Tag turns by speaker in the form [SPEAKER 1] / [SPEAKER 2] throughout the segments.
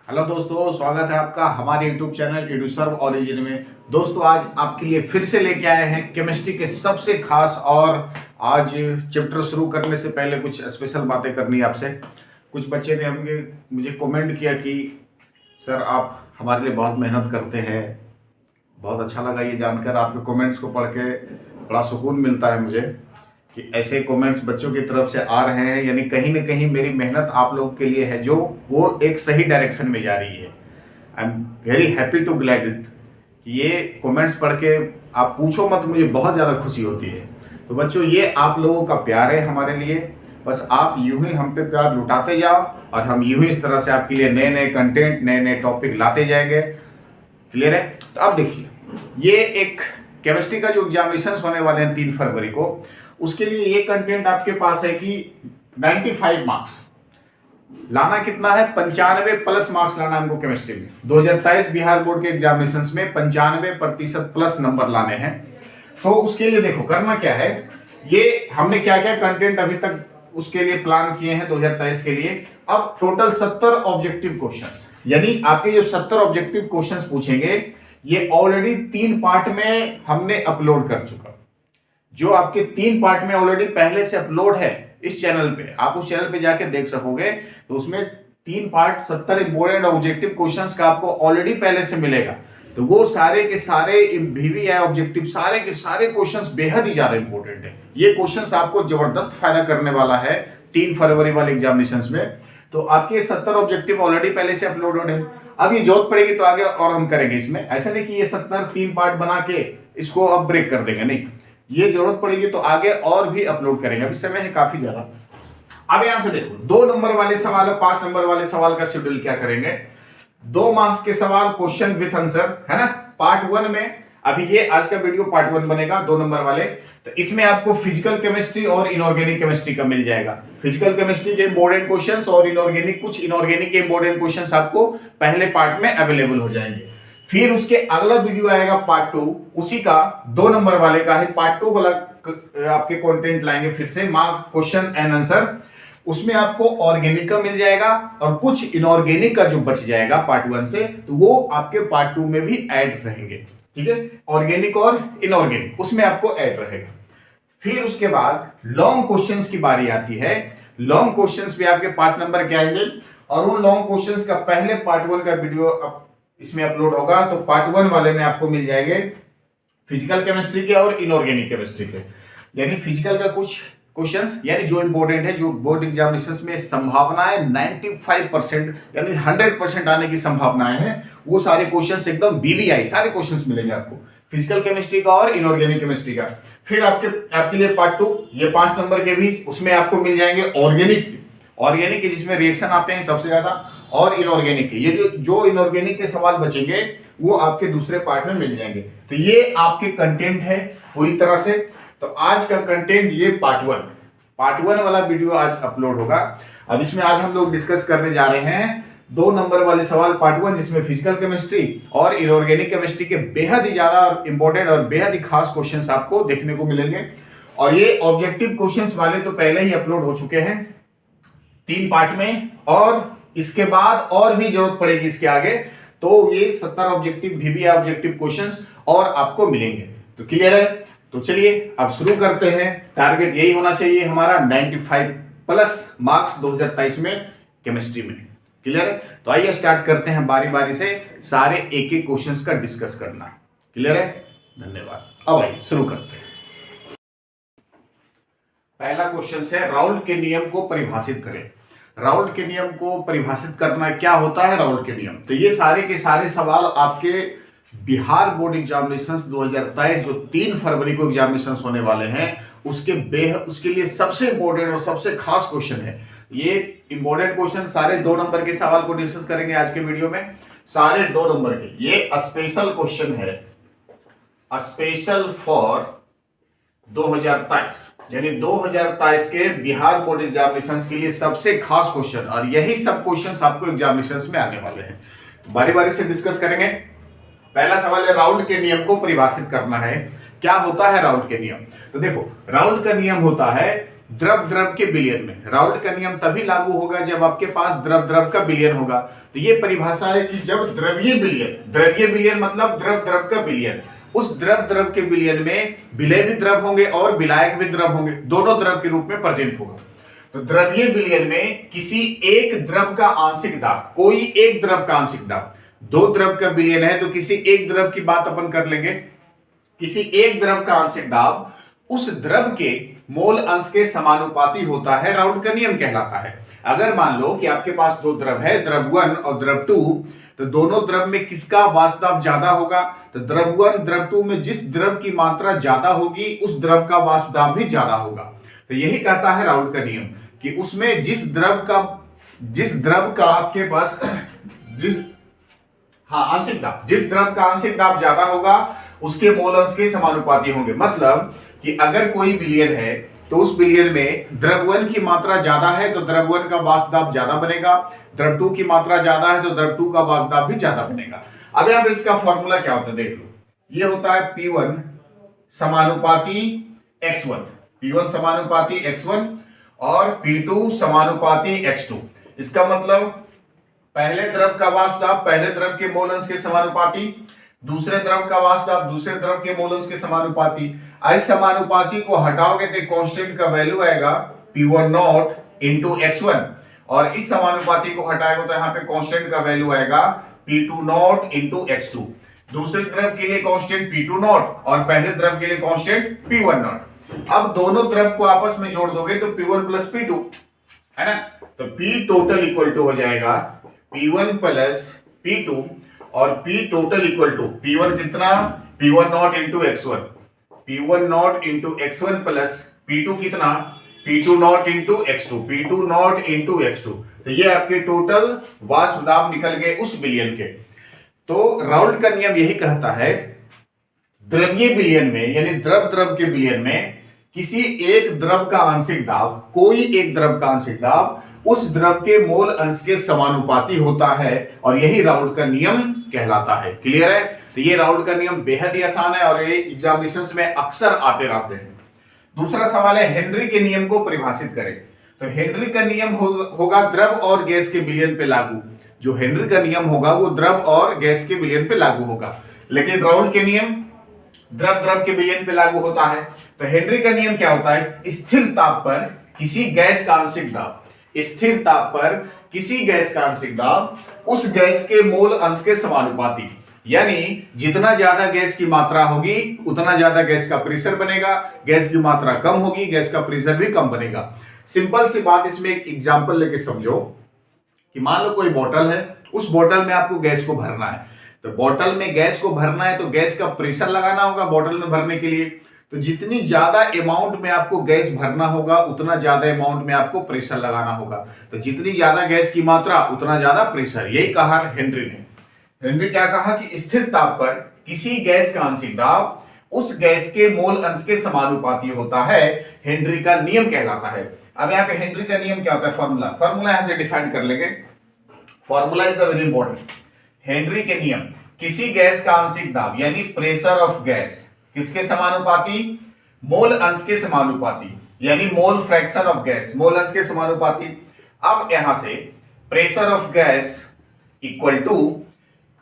[SPEAKER 1] Hello दोस्तों, स्वागत है आपका हमारे YouTube चैनल एडुसर्व ओरिजिन में। दोस्तों, आज आपके लिए फिर से लेके आए हैं केमिस्ट्री के सबसे खास। और आज चैप्टर शुरू करने से पहले कुछ स्पेशल बातें करनी है आपसे। कुछ बच्चे ने मुझे कमेंट किया कि सर आप हमारे लिए बहुत मेहनत करते हैं। बहुत अच्छा लगा ये जानकर, आपके कमेंट्स को पढ़ के बड़ा सुकून मिलता है मुझे कि ऐसे कमेंट्स बच्चों की तरफ से आ रहे हैं। यानी कहीं ना कहीं मेरी मेहनत आप लोगों के लिए है, जो वो एक सही डायरेक्शन में जा रही है। I am very happy to glad it. ये कमेंट्स पढ़ के आप पूछो मत, मुझे बहुत ज़्यादा खुशी होती है। तो बच्चों, ये आप लोगों का प्यार है हमारे लिए। बस आप यूं ही हम पे प्यार लुटाते जाओ और हम यूं ही इस तरह से आपके लिए नए नए कंटेंट, नए नए टॉपिक लाते जाएंगे। क्लियर है? तो अब देखिए, ये एक केमिस्ट्री का जो एग्जामिनेशन होने वाले हैं 3 फरवरी को, उसके लिए ये कंटेंट आपके पास है कि 95 मार्क्स लाना। कितना है? 95 प्लस मार्क्स लाना हमको केमिस्ट्री में। 2023 बिहार बोर्ड के एग्जामिनेशन में 95% प्लस नंबर लाने हैं। तो उसके लिए देखो करना क्या है, ये हमने क्या क्या कंटेंट अभी तक उसके लिए प्लान किए हैं 2023 के लिए। अब टोटल 70 ऑब्जेक्टिव क्वेश्चंस, यानी आपके जो 70 ऑब्जेक्टिव क्वेश्चंस पूछेंगे, ये ऑलरेडी 3 पार्ट में हमने अपलोड कर चुका। जो आपके 3 पार्ट में ऑलरेडी पहले से अपलोड है इस चैनल पे, आप उस चैनल पे जाके देख सकोगे। तो उसमें 3 पार्ट 70 इंपोर्टेंट ऑब्जेक्टिव क्वेश्चंस का आपको ऑलरेडी पहले से मिलेगा। तो वो सारे के सारे VVI ऑब्जेक्टिव, सारे के सारे क्वेश्चंस बेहद ही ज्यादा इंपॉर्टेंट है। ये क्वेश्चंस आपको जबरदस्त फायदा करने वाला है 3 फरवरी वाले एग्जामिनेशन में। तो आपके 70 ऑब्जेक्टिव ऑलरेडी पहले से अपलोडेड है। अब ये जरूरत पड़ेगी तो आगे और हम करेंगे इसमें। ऐसा नहीं कि ये 70 3 पार्ट बना के इसको अब ब्रेक कर देंगे, नहीं। ये जरूरत पड़ेगी तो आगे और भी अपलोड करेंगे। अभी समय है काफी ज्यादा। अब यहां से देखो, 2 नंबर वाले सवाल और 5 नंबर वाले सवाल का शेड्यूल क्या करेंगे। 2 मार्क्स के सवाल, क्वेश्चन विथ आंसर, है ना, पार्ट 1 में। अभी ये आज का वीडियो पार्ट 1 बनेगा 2 नंबर वाले। तो इसमें आपको फिजिकल केमिस्ट्री और इनऑर्गेनिक केमिस्ट्री का मिल जाएगा। फिजिकल केमिस्ट्री के इंपॉर्टेंट क्वेश्चंस और इनऑर्गेनिक, कुछ इनऑर्गेनिक के इंपॉर्टेंट क्वेश्चंस आपको पहले पार्ट में अवेलेबल हो जाएंगे। फिर उसके अगला वीडियो आएगा पार्ट 2, उसी का 2 नंबर वाले का है। पार्ट 2 वाला आपके कंटेंट लाएंगे फिर से, मार्क क्वेश्चन एंड आंसर। उसमें आपको ऑर्गेनिक का मिल जाएगा और कुछ इनऑर्गेनिक का जो बच जाएगा पार्ट 1 से, तो वो आपके पार्ट 2 में भी ऐड रहेंगे। ठीक है, ऑर्गेनिक और इनऑर्गेनिक उसमें आपको ऐड रहेगा। फिर उसके बाद लॉन्ग क्वेश्चंस की बारी आती है। लॉन्ग क्वेश्चंस भी आपके 5 नंबर के आएंगे और उन लॉन्ग क्वेश्चंस का पहले पार्ट 1 का वीडियो इसमें अपलोड होगा। तो पार्ट 1 वाले में आपको मिल जाएंगे फिजिकल केमिस्ट्री के और इनऑर्गेनिक केमिस्ट्री के। यानी फिजिकल का कुछ क्वेश्चंस, यानी जो इंपॉर्टेंट है, जो बोर्ड एग्जामिनेशंस में संभावनाएं 95% यानी 100% आने की संभावनाएं हैं, वो सारे क्वेश्चंस एकदम VVI सारे क्वेश्चंस मिलेंगे आपको फिजिकल केमिस्ट्री का और इनऑर्गेनिक केमिस्ट्री का। फिर आपके लिए पार्ट 2, ये 5 नंबर के भी, उसमें आपको मिल जाएंगे ऑर्गेनिक के जिसमें रिएक्शन आते हैं सबसे ज्यादा, और इनऑर्गेनिक के। ये जो इनऑर्गेनिक के सवाल बचेंगे वो आपके दूसरे पार्ट में मिल जाएंगे। तो ये आपके कंटेंट है पूरी तरह से। तो आज का कंटेंट ये पार्ट 1 वाला वीडियो आज अपलोड होगा। अब इसमें आज हम लोग डिस्कस करने जा रहे हैं 2 नंबर वाले सवाल पार्ट 1, जिसमें फिजिकल केमिस्ट्री और इनऑर्गेनिक केमिस्ट्री के बेहद ही ज्यादा इंपॉर्टेंट और बेहद ही खास क्वेश्चंस आपको देखने को मिलेंगे। और ये ऑब्जेक्टिव क्वेश्चंस वाले तो पहले ही अपलोड हो चुके हैं 3 पार्ट में, और इसके बाद और भी जरूरत पड़ेगी इसके आगे, तो ये 70 ऑब्जेक्टिव VVI ऑब्जेक्टिव क्वेश्चंस और आपको मिलेंगे। तो क्लियर है? तो चलिए अब शुरू करते हैं। टारगेट यही होना चाहिए हमारा, 95 प्लस मार्क्स 2023 में केमिस्ट्री में। क्लियर है? तो आइए स्टार्ट करते हैं बारी बारी से सारे एक एक क्वेश्चंस का डिस्कस करना। क्लियर है? धन्यवाद। अब आइए शुरू करते हैं। पहला क्वेश्चन है, राउल्ट के नियम को परिभाषित करें। राउल्ट के नियम को परिभाषित करना, क्या होता है राउल्ट के नियम? तो ये सारे के सारे सवाल आपके बिहार बोर्ड एग्जामिनेशंस 2023 जो 3 फरवरी को एग्जामिनेशंस होने वाले हैं, उसके लिए सबसे इंपॉर्टेंट और सबसे खास क्वेश्चन है। ये इंपॉर्टेंट क्वेश्चन सारे 2 नंबर के सवाल को डिस्कस करेंगे आज के वीडियो में, सारे 2 नंबर के। ये स्पेशल क्वेश्चन है, स्पेशल फॉर 2023, यानी 2023 के बिहार बोर्ड एग्जामिनेशंस के लिए सबसे खास क्वेश्चन, और यही सब क्वेश्चंस आपको एग्जामिनेशंस में आने वाले हैं। तो बारी बारी से डिस्कस करेंगे। पहला सवाल है, राउल्ट के नियम को परिभाषित करना है। क्या होता है राउल्ट के नियम? तो देखो, राउल्ट का नियम होता है द्रव द्रव के विलयन में। राउल्ट का नियम तभी लागू होगा जब आपके पास द्रव द्रव का विलयन होगा। तो ये परिभाषा है कि जब द्रव्य विलयन मतलब द्रव द्रव का विलयन, उस द्रव द्रव के विलयन में विलय भी द्रव होंगे और विलायक भी द्रव होंगे, दोनों द्रव के रूप में प्रेजेंट होगा। तो द्रव्य विलयन में किसी एक द्रव का आंशिक दाब, कोई एक द्रव का आंशिक दाब, दो द्रव का विलयन है तो किसी एक द्रव की बात अपन कर लेंगे, किसी एक द्रव का आंशिक दाब उस द्रव के मोल अंश के समानुपाती होता है, राउल्ट का नियम कहलाता है। अगर मान लो कि आपके पास दो द्रव है, द्रव 1 और द्रव 2, तो दोनों द्रव में किसका वाष्प ज्यादा होगा? तो द्रव 1 द्रव 2 में जिस द्रव की मात्रा ज्यादा होगी उस द्रव का वाष्प दाब भी ज्यादा होगा। तो यही कहता है राउल्ट का नियम कि उसमें जिस द्रव का आपके पास आंशिक दाब, जिस द्रव का आंशिक दाब ज्यादा होगा उसके मोल अंश के समानुपाती होंगे। मतलब कि अगर कोई विलयन है तो उस विलयन में द्रव 1 की मात्रा ज्यादा है तो द्रव 1 का वाष्प दाब ज्यादा बनेगा, द्रव 2 की मात्रा ज्यादा है तो द्रव 2 का वाष्प दाब भी ज्यादा बनेगा। अब यहां पर इसका फॉर्मूला क्या होता है देख लो, ये होता है P1 समानुपाती x1, P1 समानुपाती x1 और P2 समानुपाती x2। इसका मतलब पहले द्रव का वाष्प दाब पहले द्रव के मोल अंश के समानुपाती, दूसरे द्रव का वाष्प दाब दूसरे द्रव के मोल अंश के समानुपाती। इस समानुपाती को हटाओगे तो कांस्टेंट का वैल्यू आएगा P1 नॉट इंटू x1, और इस समानुपाती को हटाएगा तो यहाँ पे कांस्टेंट का वैल्यू आएगा P2 नॉट इंटू x2। दूसरे द्रव के लिए कांस्टेंट P2 नॉट और पहले द्रव के लिए कांस्टेंट P1 नॉट। अब दोनों द्रव को आपस में जोड़ दोगे तो P1 प्लस P2 है ना, तो P टोटल इक्वल टू हो जाएगा P1 प्लस P2 और P total equal to P1 कितना, P1 not into x1, P1 not into x1 plus P2 कितना, P2 not into x2, P2 not into x2। तो ये आपके टोटल वाष्प दाब निकल गए उस विलयन के। तो राउल्ट का नियम यही कहता है द्रव्य विलयन में यानी द्रव द्रव के विलयन में किसी एक द्रव का आंशिक दाब, कोई एक द्रव का आंशिक दाब उस द्रव के मोल अंश के समानुपाती होता है, और यही राउल्ट का नियम कहलाता है। क्लियर है? तो ये राउल्ट का नियम बेहद ही आसान है और ये एग्जामिनेशंस में अक्सर आते रहते हैं। दूसरा सवाल है हेनरी के नियम को परिभाषित करें। तो हेनरी का नियम होगा द्रव और गैस के विलयन पे लागू। जो हेनरी का नियम होगा वो द्रव और गैस के विलयन पे लागू होगा, लेकिन राउल्ट के नियम द्रव द्रव के विलयन पे लागू होता है। तो हेनरी का नियम क्या होता है? स्थिर ताप पर किसी गैस का आंशिक दाब, स्थिर ताप पर किसी गैस का आंशिक दाब उस गैस के मोल अंश के समानुपाती, यानी जितना ज्यादा गैस की मात्रा होगी उतना ज्यादा गैस का प्रेशर बनेगा, गैस की मात्रा कम होगी गैस का प्रेशर भी कम बनेगा। सिंपल सी बात, इसमें एक एग्जांपल लेके समझो कि मान लो कोई बोतल है, उस बोतल में आपको गैस को भरना है। तो बोतल में गैस को भरना है तो गैस का प्रेशर लगाना होगा बोतल में भरने के लिए। तो जितनी ज्यादा अमाउंट में आपको गैस भरना होगा उतना ज्यादा अमाउंट में आपको प्रेशर लगाना होगा। तो जितनी ज्यादा गैस की मात्रा उतना ज्यादा प्रेशर, यही कहा हेनरी ने। हेनरी क्या कहा कि स्थिर ताप पर किसी गैस का आंशिक दाब उस गैस के मोल अंश के समानुपाती होता है, हेनरी का नियम कहलाता है। अब यहाँ पे हेनरी का नियम क्या होता है? फॉर्मूला यहां से डिफाइन कर लेंगे। Formula is the very important. Henry के नियम, किसी गैस का आंशिक दाब यानी प्रेशर ऑफ गैस किसके समानुपाती? मोल अंश के समानुपाती, यानी mole fraction of gas, mole अंश के समानुपाती। अब यहां से pressure of gas equal to,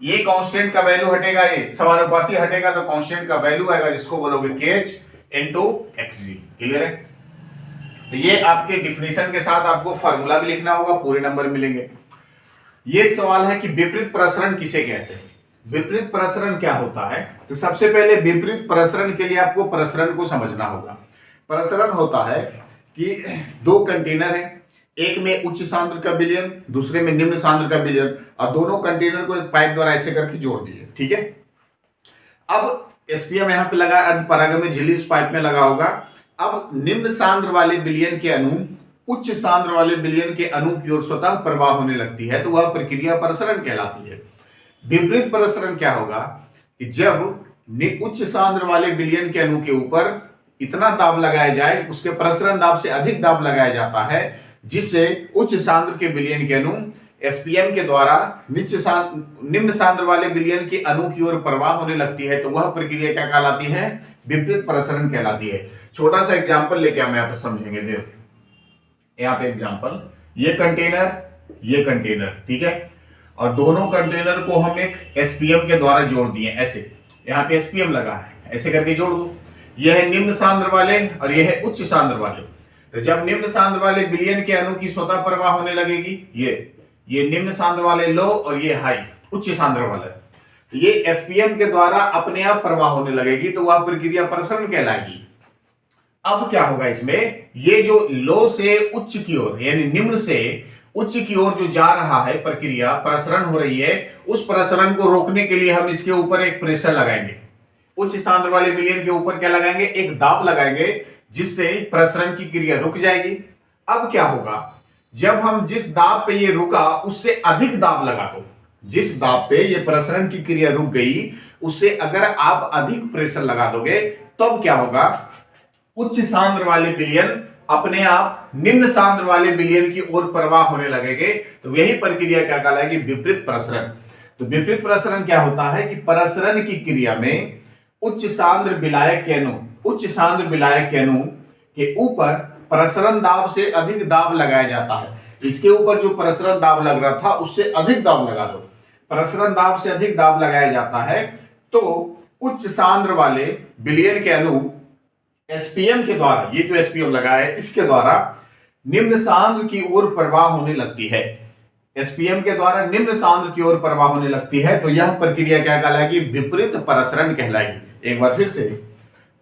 [SPEAKER 1] ये कांस्टेंट का वैल्यू हटेगा, ये समानुपाती हटेगा तो कांस्टेंट का वैल्यू आएगा जिसको बोलोगे KH इनटू XG। क्लियर है? तो ये आपके डिफिनेशन के साथ आपको फार्मूला भी लिखना होगा, पूरे नंबर मिलेंगे। ये सवाल है कि विपरीत प्रसरण किसे कहते हैं? विपरीत प्रसरण क्या होता है? तो सबसे पहले विपरीत प्रसरण के लिए आपको प्रसरण को समझना होगा। प्रसरण होता है कि दो कंटेनर है, एक में उच्च सांद्र का विलयन दूसरे में निम्न सांद्र का विलयन, और दोनों कंटेनर को एक पाइप द्वारा ऐसे करके जोड़ दिए। ठीक है, अब SPM यहां पे लगा, अर्धपरागमी झिल्ली उस पाइप में लगा होगा। अब निम्न सांद्र वाले विलयन के अणु उच्च सांद्र वाले विलयन के अणु की ओर स्वतः प्रवाह होने लगती है, तो वह प्रक्रिया प्रसरण कहलाती है। विपरीत प्रसरण क्या होगा कि जब उच्च सांद्र वाले विलयन के अणु के ऊपर इतना दाब लगाया जाए, उसके प्रसरण दाब से अधिक दाब लगाया जाता है, जिससे उच्च सांद्र के विलयन के अणु SPM के द्वारा निम्न सांद्र वाले विलयन के अणु की ओर प्रवाह होने लगती है, तो वह प्रक्रिया क्या कहलाती है? विपरीत प्रसरण कहलाती है। छोटा सा एग्जांपल लेके हम यहां पर समझेंगे। देखो यहाँ पे एग्जांपल, ये कंटेनर, ठीक है, और दोनों कंटेनर को हम एक एसपीएम के द्वारा जोड़ दिए ऐसे, यहाँ पे एसपीएम लगा है, ऐसे करके जोड़ दो। यह है निम्न सांद्र वाले और यह है उच्च सांद्र वाले। तो जब निम्न सांद्र वाले विलयन के अणु की स्वतः प्रवाह होने लगेगी, ये निम्न सांद्र वाले लो और ये हाई उच्च सांद्र वाला, तो ये एसपीएम के द्वारा अपने आप प्रवाह होने लगेगी, तो वह प्रक्रिया प्रसरण कहलाएगी। अब क्या होगा इसमें, ये जो लो से उच्च की ओर यानी निम्न से उच्च की ओर जो जा रहा है प्रक्रिया प्रसरण हो रही है, उस प्रसरण को रोकने के लिए हम इसके ऊपर एक प्रेशर लगाएंगे। उच्च सांद्र वाले विलयन के ऊपर क्या लगाएंगे, एक दाब लगाएंगे, जिससे प्रसरण की क्रिया रुक जाएगी। अब क्या होगा, जब हम जिस दाब पे ये रुका उससे अधिक दाब लगा दो, जिस दाब पे ये प्रसरण की क्रिया रुक गई उससे अगर आप अधिक प्रेशर लगा दोगे तब क्या होगा, उच्च सांद्र वाले विलयन अपने आप निम्न सांद्र वाले विलयन की ओर प्रवाह होने लगेंगे। तो यही प्रक्रिया क्या कहलाएगी, विपरीत प्रसरण। तो विपरीत प्रसरण क्या होता है कि प्रसरण की क्रिया में उच्च सांद्र विलायक के अणु के ऊपर प्रसरण दाब से अधिक दाब लगाया जाता है। इसके ऊपर जो प्रसरण दाब लग रहा था उससे अधिक दाब लगा दो, प्रसरण दाब से अधिक दाब लगाया जाता है, तो उच्च सांद्र वाले विलयन के अणु एसपीएम के द्वारा, ये जो एसपीएम लगा है इसके द्वारा निम्न सांद्र की ओर प्रवाह होने लगती है। एसपीएम के द्वारा निम्न सांद्र की ओर प्रवाह होने लगती है, तो यह प्रक्रिया क्या कहलाएगी, विपरीत प्रसरण कहलाएगी। एक बार फिर से,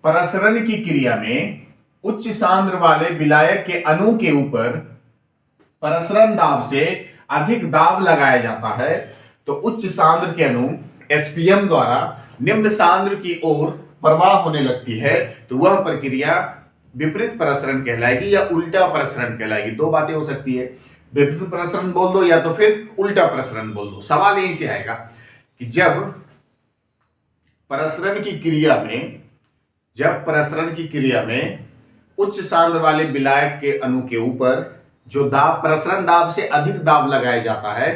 [SPEAKER 1] प्रसरण की क्रिया में उच्च सांद्र वाले विलायक के अणु के ऊपर प्रसरण दाब से अधिक दाब लगाया जाता है, तो उच्च सांद्र के अणु एसपीएम द्वारा निम्न सांद्र की ओर प्रवाह होने लगती है, तो वह प्रक्रिया विपरीत प्रसरण कहलाएगी या उल्टा प्रसरण कहलाएगी। दो बातें हो सकती है, विपरीत प्रसरण बोल दो या तो फिर उल्टा प्रसरण बोल दो। सवाल यहीं से आएगा कि जब प्रसरण की क्रिया में उच्च सांद्र वाले विलायक के अणु के ऊपर जो दाब प्रसरण दाब से अधिक दाब लगाया जाता है,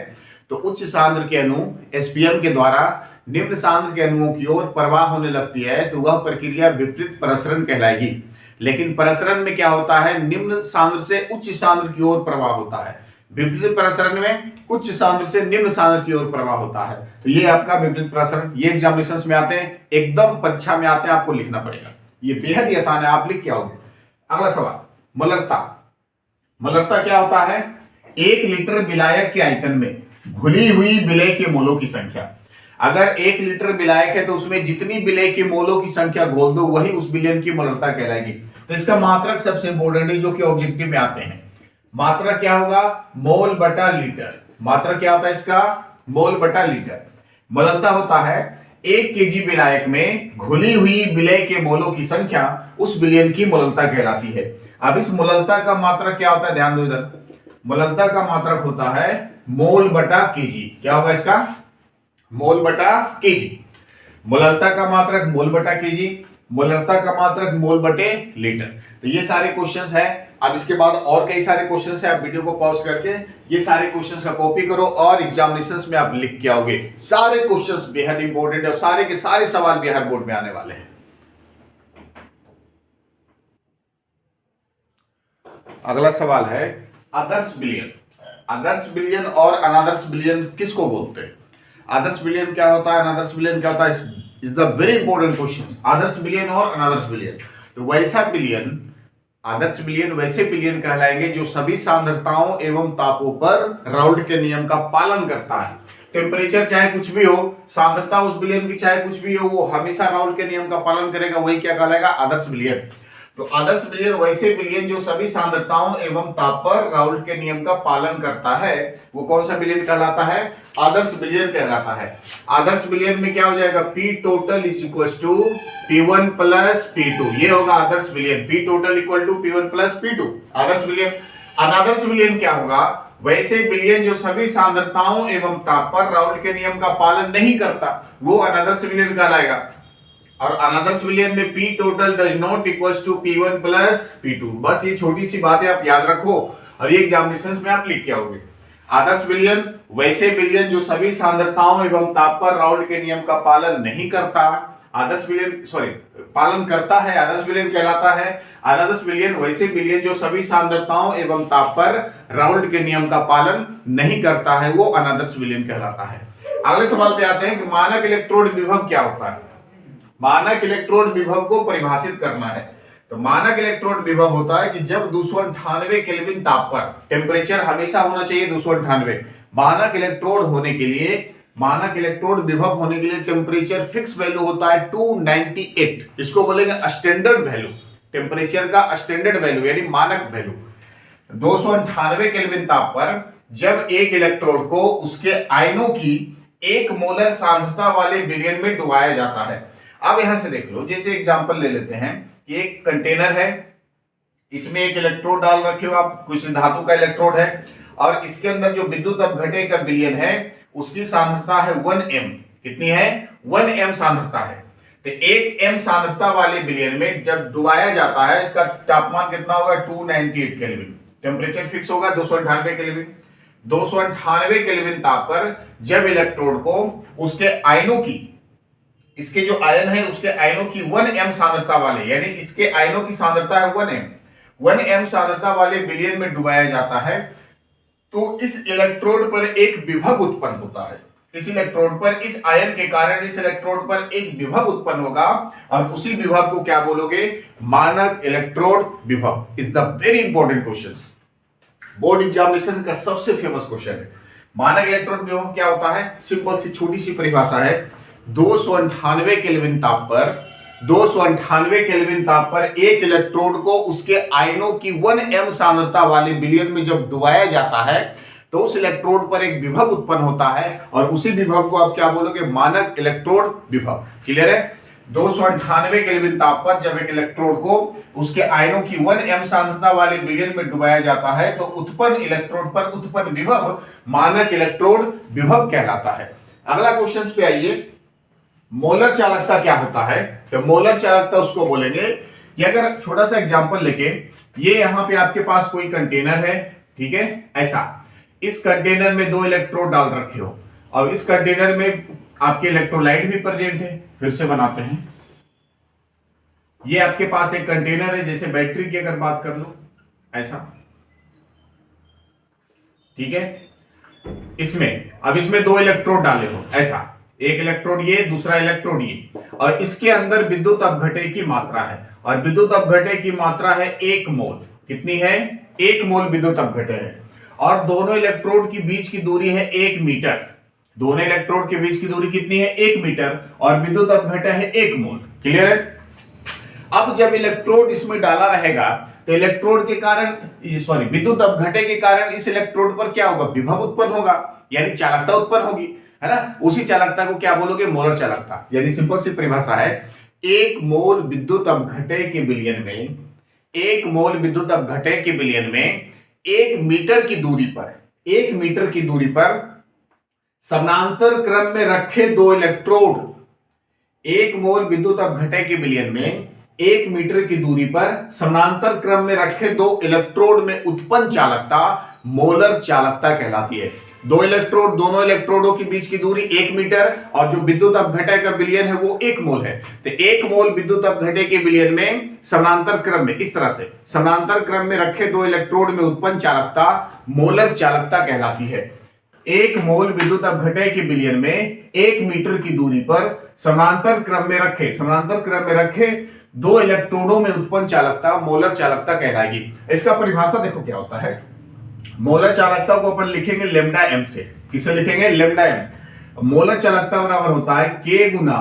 [SPEAKER 1] तो उच्च सांद्र के अणु एसपीएम के द्वारा निम्न सांद्र के अणुओं की ओर प्रवाह होने लगती है, तो वह प्रक्रिया विपरीत प्रसरण कहलाएगी। लेकिन प्रसरण में क्या होता है, निम्न सांद्र से उच्च सांद्र की ओर प्रवाह होता है, विपरीत प्रसरण में उच्च सांद्र से निम्न सांद्र की ओर प्रवाह होता है। तो ये आपका विपरीत प्रसरण, ये एग्जामिनेशंस में आते हैं, एकदम परीक्षा में आते हैं, आपको लिखना पड़ेगा, ये बेहद ही आसान है, आप लिख के आओगे। अगला सवाल, मलरता क्या होता है, 1 लीटर विलायक के आयतन में घुली हुई विलेय के मोलों की संख्या। अगर 1 लीटर विलायक है तो उसमें जितनी विलेय के मोलों की संख्या घोल दो वही उस विलयन की मलरता कहलाएगी। तो इसका मात्रक सबसे इंपॉर्टेंट है जो कि ऑब्जेक्टिव में आते हैं। मात्रक क्या होगा, मोल बटा लीटर। मात्रक क्या होता है इसका, मोल बटा लीटर। मलरता होता है 1 केजी विलायक में घुली हुई विलेय के मोलों की संख्या उस विलयन की मोलरता कहलाती है। अब इस मोलरता का मात्रक क्या होता है, ध्यान दो इधर, मोलरता का मात्रक होता है मोल बटा केजी। क्या होगा इसका, मोल बटा केजी। मोलरता का मात्रक मोल बटा केजी, मोलरता का मात्रक मोल बटे लीटर। तो ये सारे क्वेश्चंस है। अब इसके बाद और कई सारे क्वेश्चंस है, आप वीडियो को पॉज करके ये सारे क्वेश्चंस का कॉपी करो और एग्जामिनेशंस में आप लिख के आओगे। सारे क्वेश्चंस बेहद इंपॉर्टेंट है और सारे के सारे सवाल बिहार बोर्ड में आने वाले हैं। अगला सवाल है आदर्श विलयन। आदर्श विलयन और अनादर्श विलयन किसको बोलते हैं? आदर्श विलयन क्या होता है, अनादर्श विलयन क्या होता है, is the very important question. आदर्श विलयन और अनादर्श विलयन, तो वैसा विलयन, आदर्श विलयन वैसे विलयन कहलाएंगे जो सभी सांद्रताओं एवं तापों पर राउल्ट के नियम का पालन करता है। टेम्परेचर चाहे कुछ भी हो, सांद्रता उस विलयन की चाहे कुछ भी हो, वो हमेशा राउल्ट के नियम का पालन करेगा, वही क्या कहलाएगा, आदर्श विलयन। तो आदर्श विलयन वैसे विलयन जो सभी सांद्रताओं एवं ताप पर राउल्ट के नियम का पालन करता है, वो कौन सा विलयन कहलाता है, आदर्श विलयन कहलाता है। आदर्श विलयन में क्या हो जाएगा, P total is equals to P1 plus P2, ये होगा आदर्श विलयन। P total equal to P1 plus P2 आदर्श विलयन। अनादर्श विलयन क्या होगा, वैसे विलयन जो सभी सांद्रताओं एवं ताप पर राउल्ट के नियम का पालन नहीं करता, वो अनादर्श विलयन कहलाएगा। और अनादर्श विलयन में P total does not equals to P1 plus P2। बस ये छोटी सी बातें आप याद रखो और ये एग्जामिनेशंस में आप लिख के आओगे। आदर्श विलयन वैसे विलयन जो सभी सांद्रताओं एवं ताप पर राउल्ट के नियम का पालन नहीं करता, आदर्श विलयन पालन करता है आदर्श विलयन कहलाता है। अनादर्श विलयन वैसे विलयन जो सभी सांद्रताओं एवं ताप पर राउल्ट के नियम का पालन नहीं करता है, वो अनादर्श विलयन कहलाता है। अगले सवाल पे आते हैं कि मानक इलेक्ट्रोड विभव क्या होता है। मानक इलेक्ट्रोड विभव को परिभाषित करना है। तो मानक इलेक्ट्रोड विभव होता है कि जब 298 केल्विन ताप पर, टेम्परेचर हमेशा होना चाहिए 298, मानक इलेक्ट्रोड होने के लिए, मानक इलेक्ट्रोड विभव होने के लिए टेम्परेचर फिक्स वैल्यू होता है 298, इसको बोलेंगे स्टैंडर्ड वैल्यू, टेम्परेचर का स्टैंडर्ड वैल्यू यानी मानक वैल्यू। 298 केल्विन ताप पर जब एक इलेक्ट्रोड को उसके आयनों की 1 मोलर सांद्रता वाले विलयन में डुबाया जाता है। अब यहां से देख लो, जैसे एग्जांपल ले लेते हैं कि एक कंटेनर है, इसमें एक इलेक्ट्रोड डाल रखे हो आप, कुछ धातु का इलेक्ट्रोड है, और इसके अंदर जो विद्युत अपघटन का विलयन है उसकी सांद्रता है 1m। कितनी है? 1m सांद्रता है। तो 1m सांद्रता वाले विलयन में जब डुबाया जाता है, इसका तापमान कितना होगा? 298 केल्विन। टेम्परेचर फिक्स होगा 298 केल्विन। 298 केल्विन ताप पर जब इलेक्ट्रोड को उसके आयनों की, इसके जो आयन है उसके आयनों की 1m सांद्रता वाले, यानी इसके आयनों की सांद्रता है 1m सांद्रता वाले विलयन में डुबाया जाता है, तो इस इलेक्ट्रोड पर एक विभव उत्पन्न होता है। इस इलेक्ट्रोड पर, इस आयन के कारण इस इलेक्ट्रोड पर एक विभव उत्पन्न होगा, और उसी विभव को क्या बोलोगे? मानक इलेक्ट्रोड विभव। Is the very important question, board examination का सबसे फेमस क्वेश्चन है। मानक इलेक्ट्रोड विभव क्या होता है? सिंपल सी छोटी सी परिभाषा है। 298 केल्विन ताप पर, 298 केल्विन ताप पर एक इलेक्ट्रोड को उसके आयनों की 1m सांद्रता वाले विलयन में जब डुबाया जाता है, तो उस इलेक्ट्रोड पर एक विभव उत्पन्न होता है, और उसी विभव को आप क्या बोलोगे? मानक इलेक्ट्रोड विभव। क्लियर है? 298 केल्विन ताप पर जब एक इलेक्ट्रोड को उसके आयनों की 1m सांद्रता वाले विलयन में डुबाया जाता है, तो उत्पन्न इलेक्ट्रोड पर उत्पन्न विभव मानक इलेक्ट्रोड विभव कहलाता है। अगला क्वेश्चन पे आइए, मोलर चालकता क्या होता है? तो मोलर चालकता उसको बोलेंगे कि अगर छोटा सा एग्जांपल लेके, ये यहां पे आपके पास कोई कंटेनर है, ठीक है, ऐसा, इस कंटेनर में 2 इलेक्ट्रोड डाल रखे हो, और इस कंटेनर में आपके इलेक्ट्रोलाइट भी प्रेजेंट है। फिर से बनाते हैं, ये आपके पास एक कंटेनर है, जैसे बैटरी की अगर बात कर लो, ऐसा, ठीक है, इसमें अब इसमें 2 इलेक्ट्रोड डाले हो, ऐसा, एक इलेक्ट्रोड ये, दूसरा इलेक्ट्रोड ये, और इसके अंदर विद्युत अपघटन की मात्रा है, और विद्युत अपघटन की मात्रा है 1 मोल। कितनी है? 1 मोल विद्युत अपघटन है, और दोनों इलेक्ट्रोड की बीच की दूरी है 1 मीटर। दोनों इलेक्ट्रोड के बीच की दूरी कितनी है? 1 मीटर, और विद्युत अपघटन है 1 मोल। क्लियर है? अब जब इलेक्ट्रोड इसमें डाला रहेगा, तो इलेक्ट्रोड के कारण, विद्युत अपघटन के कारण इस इलेक्ट्रोड पर क्या होगा? विभव उत्पन्न होगा, यानी चालकता उत्पन्न होगी, है ना? उसी चालकता को क्या बोलोगे? मोलर चालकता। यानी सिंपल सी परिभाषा है, 1 मोल विद्युत अपघटन के विलयन में, 1 मोल विद्युत अपघटन के विलयन में 1 मीटर की दूरी पर, 1 मीटर की दूरी पर समानांतर क्रम में रखे 2 इलेक्ट्रोड, 1 मोल विद्युत अपघटन के विलयन में 1 मीटर की दूरी पर समानांतर क्रम में रखे 2 इलेक्ट्रोड में उत्पन्न चालकता मोलर चालकता कहलाती है। 2 इलेक्ट्रोड, दोनों इलेक्ट्रोडों के बीच की दूरी 1 मीटर, और जो विद्युत अपघटन का विलयन है वो 1 मोल है। तो 1 मोल विद्युत अपघटन के विलयन में समानांतर क्रम में, इस तरह से समानांतर क्रम में रखे 2 इलेक्ट्रोड में उत्पन्न चालकता मोलर चालकता कहलाती है। 1 मोल विद्युत अपघटन के विलयन में 1 मीटर की दूरी पर समानांतर क्रम में रखे 2 इलेक्ट्रोडों में उत्पन्न चालकता मोलर चालकता कहलाएगी। इसका परिभाषा देखो क्या होता है। मोलर चालकता को अपन लिखेंगे लेमडा एम से। किससे लिखेंगे? Lambda M. मोलर चालकता बराबर होता है K गुना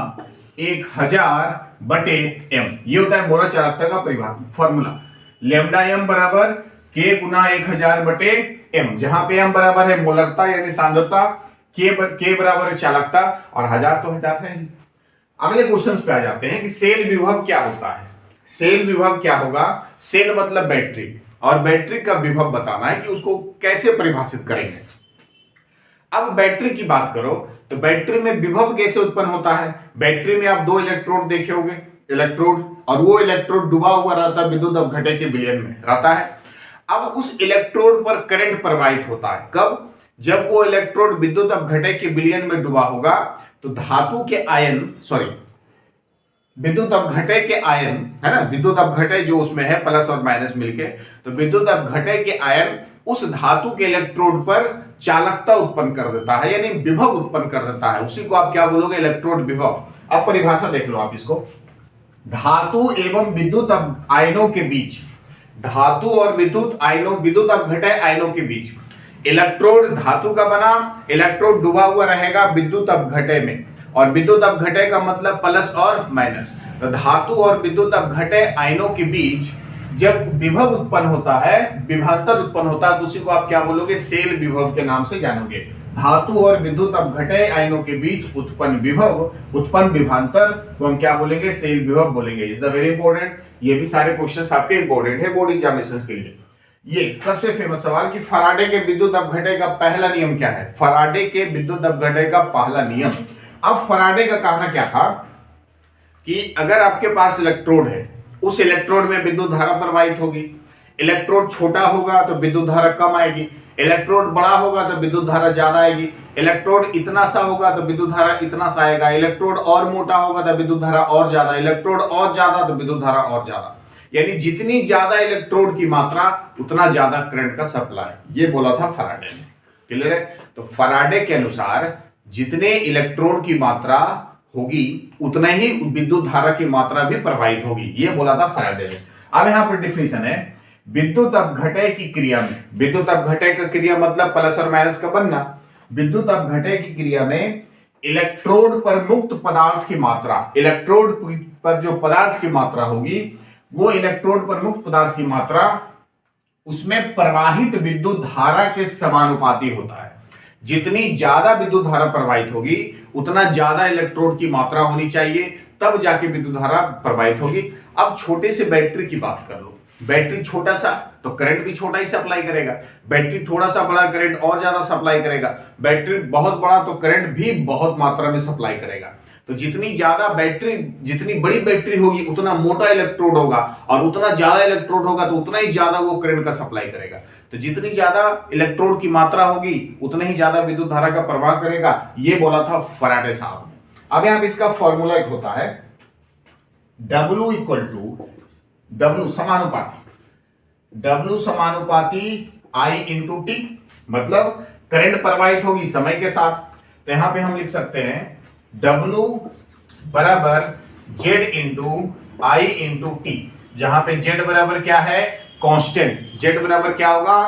[SPEAKER 1] 1000 बटे m। ये होता है मोलर चालकता का फॉर्मूला। लेमडा एम बराबर K गुना 1000 बटे m, जहां पे m बराबर है मोलरता यानी सांद्रता, K बराबर है चालकता, और 1000 तो 1000 है। अगले क्वेश्चन पे आ जाते हैं कि सेल विभव क्या होता है। सेल विभव क्या होगा? सेल मतलब बैटरी, और बैटरी का विभव बताना है कि उसको कैसे परिभाषित करेंगे। अब बैटरी की बात करो तो बैटरी में विभव कैसे उत्पन्न होता है? बैटरी में आप 2 इलेक्ट्रोड देखे होंगे, इलेक्ट्रोड, और वो इलेक्ट्रोड डूबा हुआ रहता है विद्युत अपघटन के विलयन में रहता है। अब उस इलेक्ट्रोड पर करंट प्रवाहित होता है। कब? जब वो इलेक्ट्रोड विद्युत अपघटन के विलयन में डूबा होगा, तो धातु के आयन, विद्युत अपघटय के आयन, है ना, विद्युत अपघटय जो उसमें है प्लस और माइनस मिलके, तो विद्युत अपघटय के आयन उस धातु के इलेक्ट्रोड पर चालकता उत्पन्न कर देता है, यानी विभव उत्पन्न कर देता है। उसी को आप क्या बोलोगे? इलेक्ट्रोड विभव। अब परिभाषा देख लो आप इसको, धातु एवं विद्युत आयनों के बीच, धातु और विद्युत आयनों, विद्युत अपघटय आयनों के बीच इलेक्ट्रोड धातु का बना, इलेक्ट्रोड डूबा हुआ रहेगा विद्युत अपघटय में, और विद्युत अपघटय का मतलब प्लस और माइनस। तो धातु और विद्युत अपघटय आयनों के बीच जब विभव उत्पन्न होता है, विभवांतर उत्पन्न होता है, तो उसी को आप क्या बोलोगे? सेल विभव के नाम से जानोगे। धातु और विद्युत अपघटय आयनों के बीच उत्पन्न विभव, उत्पन्न विभवांतर को हम क्या बोलेंगे? सेल विभव बोलेंगे। Is the very important. ये भी सारे क्वेश्चंस आपके इंपॉर्टेंट है बोर्ड एग्जामिनेशंस के लिए। ये सबसे फेमस सवाल कि फराडे के विद्युत अपघटय का पहला नियम क्या है? फराडे के विद्युत अपघटय का पहला नियम। अब फराडे का कहना क्या था कि अगर आपके पास इलेक्ट्रोड है, उस इलेक्ट्रोड में विद्युत धारा प्रवाहित होगी। इलेक्ट्रोड छोटा होगा तो विद्युत धारा कम आएगी, इलेक्ट्रोड बड़ा होगा तो विद्युत धारा ज्यादा आएगी, इलेक्ट्रोड इतना सा होगा तो विद्युत धारा इतना सा आएगा, इलेक्ट्रोड और मोटा होगा तो विद्युत धारा और ज्यादा, इलेक्ट्रोड और ज्यादा तो विद्युत धारा और ज्यादा। यानी जितनी ज्यादा इलेक्ट्रोड की मात्रा उतना ज्यादा करंट का सप्लाई। ये बोला था फराडे ने। क्लियर है? तो फराडे के अनुसार जितने इलेक्ट्रोड की मात्रा होगी उतना ही विद्युत धारा की मात्रा भी प्रवाहित होगी। ये बोला था फराडे ने। अब यहां पर डिफिनेशन है, विद्युत अपघटय की क्रिया में, विद्युत अपघटय का क्रिया मतलब प्लस और माइनस का बनना। विद्युत अपघटय की क्रिया में इलेक्ट्रोड पर मुक्त पदार्थ की मात्रा, इलेक्ट्रोड पर जो पदार्थ की मात्रा होगी, वो इलेक्ट्रोड पर मुक्त पदार्थ की मात्रा उसमें प्रवाहित विद्युत धारा के समानुपाती होता है। जितनी ज्यादा विद्युत धारा प्रवाहित होगी उतना ज्यादा इलेक्ट्रोड की मात्रा होनी चाहिए, तब जाके विद्युत धारा प्रवाहित होगी। अब छोटे से बैटरी की बात कर लो, बैटरी छोटा सा तो करंट भी छोटा ही सप्लाई करेगा, बैटरी थोड़ा सा बड़ा करंट और ज्यादा सप्लाई करेगा, बैटरी बहुत बड़ा तो करंट भी बहुत मात्रा में सप्लाई करेगा। तो जितनी ज्यादा बैटरी, जितनी बड़ी बैटरी होगी उतना मोटा इलेक्ट्रोड होगा, और उतना ज्यादा इलेक्ट्रोड होगा तो उतना ही ज्यादा वो करंट का सप्लाई करेगा। तो जितनी ज्यादा इलेक्ट्रोड की मात्रा होगी उतना ही ज्यादा विद्युत धारा का प्रवाह करेगा। ये बोला था फराडे साहब ने। अब यहां इसका फॉर्मूला एक होता है W इक्वल टू W समानुपाती, W समानुपाती I इंटू टी, मतलब करंट प्रवाहित होगी समय के साथ। तो यहां पे हम लिख सकते हैं W बराबर Z into I into T, जहां पे Z बराबर क्या है? कांस्टेंट। Z बराबर क्या होगा?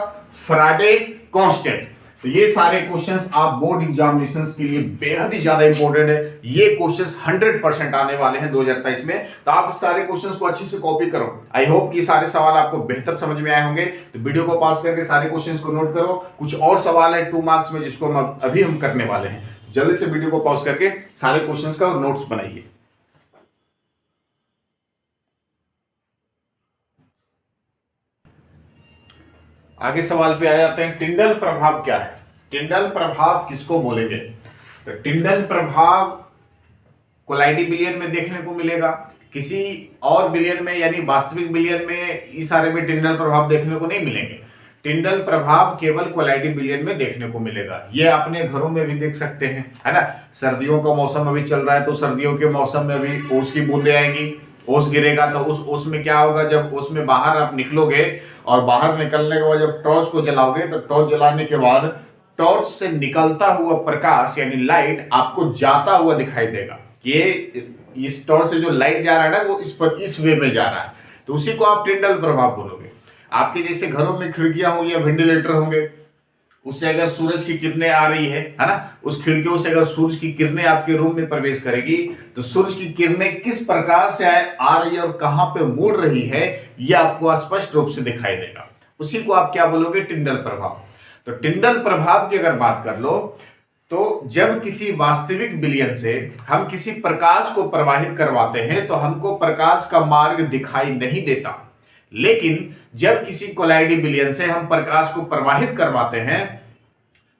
[SPEAKER 1] Faraday constant. तो ये सारे क्वेश्चंस आप बोर्ड एग्जामिनेशंस के लिए बेहद ही ज्यादा इंपॉर्टेंट है। ये क्वेश्चंस 100% आने वाले हैं 2023 में, तो आप सारे क्वेश्चंस को अच्छे से कॉपी करो। आई होप कि सारे सवाल आपको बेहतर समझ में आए होंगे। तो वीडियो को पास करके सारे क्वेश्चंस को नोट करो। कुछ और सवाल है 2 मार्क्स में जिसको हम अभी करने वाले हैं। जल्दी से वीडियो को पॉज करके सारे क्वेश्चंस का नोट्स बनाइए। आगे सवाल पे आ जाते हैं। टिंडल प्रभाव क्या है? टिंडल प्रभाव किसको बोलेंगे? तो टिंडल प्रभाव कोलाइडी बिलियन में देखने को मिलेगा, किसी और बिलियन में यानी वास्तविक बिलियन में इस सारे में टिंडल प्रभाव देखने को नहीं मिलेंगे। टिंडल प्रभाव केवल कोलाइडी बिलियन में देखने को मिलेगा। ये अपने घरों में भी देख सकते हैं, है ना। सर्दियों का मौसम अभी चल रहा है, तो सर्दियों के मौसम में भी ओस की बूंदें आएंगी, ओस गिरेगा तो उस ओस में क्या होगा? जब ओस में बाहर आप निकलोगे और बाहर निकलने के बाद जब टॉर्च को जलाओगे तो टॉर्च जलाने के बाद टॉर्च से निकलता हुआ प्रकाश यानी लाइट आपको जाता हुआ दिखाई देगा। ये इस टॉर्च से जो लाइट जा रहा है ना, वो इस वे में जा रहा है, तो उसी को आप टिंडल प्रभाव बोलोगे। आपके जैसे घरों में खिड़कियां होंगी या वेंटिलेटर होंगे, उससे अगर सूरज की किरणें आ रही है ना, उस खिड़कियों से अगर सूरज की किरणें आपके रूम में प्रवेश करेगी तो सूरज की किरणें किस प्रकार से आ रही है और कहां पे मुड़ रही है, यह आपको स्पष्ट रूप से दिखाई देगा। उसी को आप क्या बोलोगे? टिंडल प्रभाव। तो टिंडल प्रभाव की अगर बात कर लो तो जब किसी वास्तविक विलयन से हम किसी प्रकाश को प्रवाहित करवाते हैं तो हमको प्रकाश का मार्ग दिखाई नहीं देता, लेकिन जब किसी कोलाइडी विलयन से हम प्रकाश को प्रवाहित करवाते हैं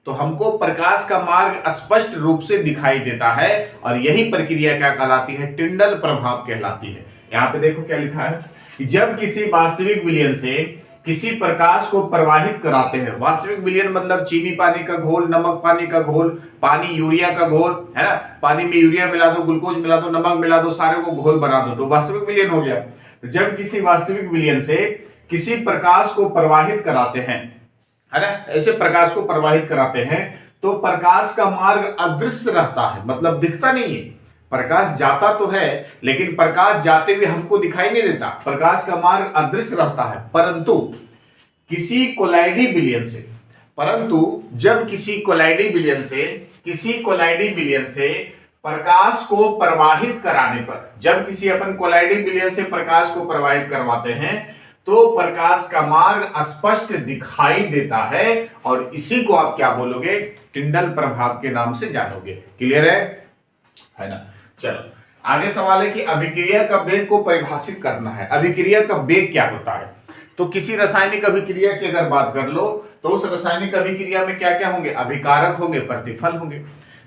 [SPEAKER 1] तो हमको प्रकाश का मार्ग स्पष्ट रूप से दिखाई देता है, और यही प्रक्रिया क्या कहलाती है? टिंडल प्रभाव कहलाती है। यहां पे देखो क्या लिखा है कि जब किसी वास्तविक विलयन से किसी प्रकाश को प्रवाहित कराते हैं। वास्तविक विलयन मतलब चीनी पानी का घोल, नमक पानी का घोल, पानी यूरिया का घोल, है ना, पानी में यूरिया मिला दो, ग्लूकोज मिला दो, नमक मिला दो, सारे को घोल बना दो, तो वास्तविक विलयन हो गया। तो जब किसी वास्तविक विलयन से किसी प्रकाश को प्रवाहित कराते हैं, है ना, ऐसे प्रकाश को प्रवाहित कराते हैं, तो प्रकाश का मार्ग अदृश्य रहता है, मतलब दिखता नहीं है। प्रकाश जाता तो है लेकिन प्रकाश जाते हुए हमको दिखाई नहीं देता, प्रकाश का मार्ग अदृश्य रहता है। परंतु किसी कोलाइडी विलयन से, परंतु जब किसी कोलाइडी विलयन से प्रकाश को प्रवाहित कराने पर, जब किसी अपन कोलाइडी विलयन से प्रकाश को प्रवाहित करवाते हैं तो प्रकाश का मार्ग स्पष्ट दिखाई देता है, और इसी को आप क्या बोलोगे, टिंडल प्रभाव के नाम से जानोगे। क्लियर है ना। चलो आगे सवाल है कि अभिक्रिया का वेग को परिभाषित करना है। अभिक्रिया का वेग क्या होता है? तो किसी रासायनिक अभिक्रिया की अगर बात कर लो तो उस रासायनिक अभिक्रिया में क्या क्या होंगे, अभिकारक होंगे, प्रतिफल होंगे।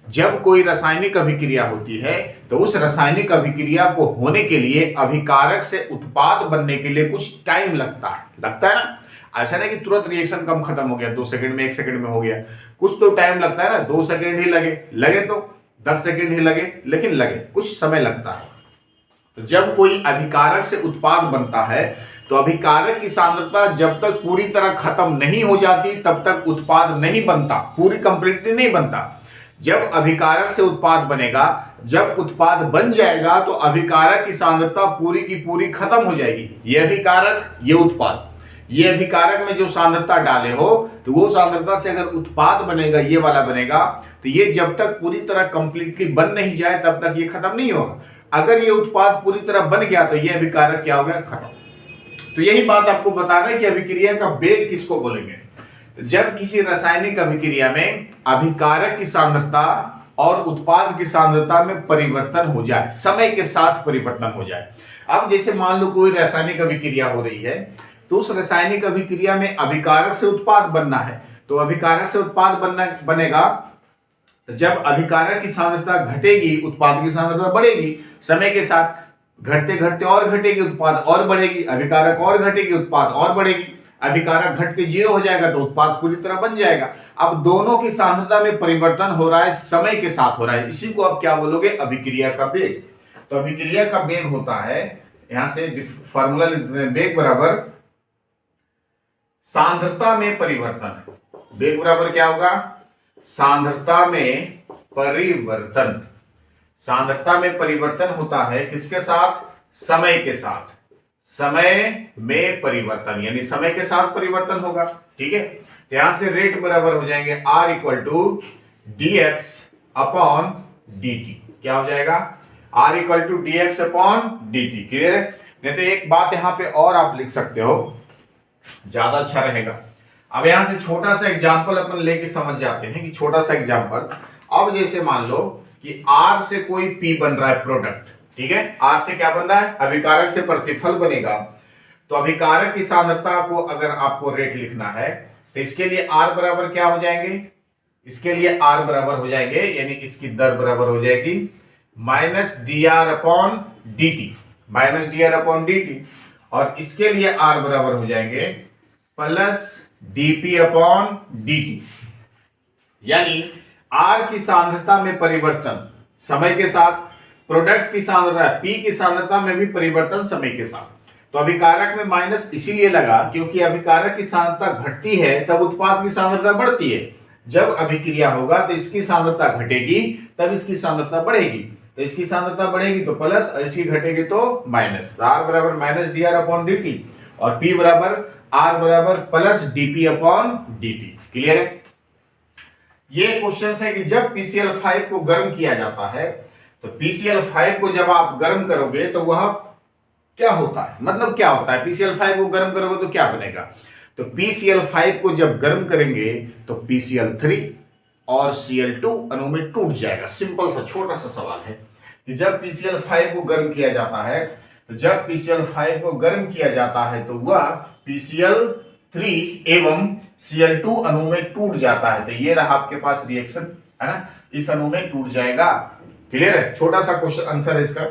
[SPEAKER 1] जब कोई रासायनिक अभिक्रिया होती है तो उस रासायनिक अभिक्रिया को होने के लिए अभिकारक से उत्पाद बनने के लिए कुछ टाइम लगता है ना। ऐसा नहीं कि तुरंत रिएक्शन कम खत्म हो गया, 2 सेकंड में 1 सेकंड में हो गया, कुछ तो टाइम लगता है ना। 2 सेकंड ही लगे तो 10 सेकंड ही लगे, लेकिन लगे, कुछ समय लगता है। तो जब कोई अभिकारक से उत्पाद बनता है तो अभिकारक की सांद्रता जब तक पूरी तरह खत्म नहीं हो जाती तब तक उत्पाद नहीं बनता, पूरी कंप्लीटली नहीं बनता। जब अभिकारक से उत्पाद बनेगा, जब उत्पाद बन जाएगा तो अभिकारक की सांद्रता पूरी की पूरी खत्म हो जाएगी। ये अभिकारक, ये उत्पाद, ये अभिकारक में जो सांद्रता डाले हो तो वो सांद्रता से अगर उत्पाद बनेगा, ये वाला बनेगा, तो ये जब तक पूरी तरह कंप्लीटली बन नहीं जाए तब तक ये खत्म नहीं होगा। अगर ये उत्पाद पूरी तरह बन गया तो ये अभिकारक क्या हो गया, खत्म। तो यही बात आपको बताना है कि अभिक्रिया का वेग किसको बोलेंगे। जब किसी रासायनिक अभिक्रिया में अभिकारक की सांद्रता और उत्पाद की सांद्रता में परिवर्तन हो जाए, समय के साथ परिवर्तन हो जाए। अब जैसे मान लो कोई रासायनिक अभिक्रिया हो रही है तो उस रासायनिक अभिक्रिया में अभिकारक से उत्पाद बनना है, तो अभिकारक से उत्पाद बनेगा। जब अभिकारक की सांद्रता घटेगी, उत्पाद की सांद्रता बढ़ेगी, समय के साथ घटते घटते और घटेगी, उत्पाद और बढ़ेगी, अभिकारक और घटेगी, उत्पाद और बढ़ेगी। अभिकारक घट के 0 हो जाएगा तो उत्पाद पूरी तरह बन जाएगा। अब दोनों की सांद्रता में परिवर्तन हो रहा है, समय के साथ हो रहा है, इसी को आप क्या बोलोगे, अभिक्रिया का वेग। तो अभिक्रिया का वेग होता है, यहां से फॉर्मूला वेग बराबर सांद्रता में परिवर्तन। वेग बराबर क्या होगा, सांद्रता में परिवर्तन। सांद्रता में परिवर्तन होता है किसके साथ, समय के साथ। समय में परिवर्तन यानी समय के साथ परिवर्तन होगा, ठीक है। तो यहां से रेट बराबर हो जाएंगे R equal to dx upon dt। क्या हो जाएगा, R equal to dx upon dt। Clear है। नहीं तो एक बात यहां पे और आप लिख सकते हो, ज्यादा अच्छा रहेगा। अब यहां से छोटा सा एग्जांपल अपन लेके समझ जाते हैं कि छोटा सा एग्जांपल। अब जैसे मान लो कि R से कोई P बन रहा है प्रोडक्ट, ठीक है। R से क्या बन रहा है, अभिकारक से प्रतिफल बनेगा। तो अभिकारक की सांद्रता को अगर आपको रेट लिखना है तो इसके लिए R बराबर क्या हो जाएंगे, इसके लिए R बराबर हो जाएंगे, यानी इसकी दर बराबर हो जाएगी minus dr upon dt, minus dr upon dt। और इसके लिए R बराबर हो जाएंगे प्लस dp अपॉन dt। यानी R की सांद्रता में परिवर्तन समय के साथ, प्रोडक्ट की सांद्रता P की सांद्रता में भी परिवर्तन समय के साथ। तो अभिकारक में माइनस इसीलिए लगा क्योंकि अभिकारक की सांद्रता घटती है तब उत्पाद की सांद्रता बढ़ती है। जब अभिक्रिया होगा तो इसकी सांद्रता घटेगी तब इसकी सांद्रता बढ़ेगी, तो इसकी सांद्रता बढ़ेगी तो प्लस और इसकी घटेगी तो माइनस। R बराबर minus D R upon D T और P बराबर R बराबर plus dp upon dt। Clear है। ये क्वेश्चन है कि जब PCl5 को गर्म किया जाता है तो PCl5 को जब आप गर्म करोगे तो वह क्या होता है, मतलब क्या होता है, PCl5 को गर्म करोगे तो क्या बनेगा। तो PCl5 को जब गर्म करेंगे तो PCl3 और Cl2 अणु में टूट जाएगा। सिंपल सा छोटा सा सवाल है कि जब PCl5 को गर्म किया जाता है, तो जब PCl5 को गर्म किया जाता है तो वह PCl3 एवं Cl2 अणु में टूट जाता है। तो ये रहा आपके पास रिएक्शन, है ना, इस अणु में टूट जाएगा। क्लियर है, छोटा सा क्वेश्चन आंसर है इसका।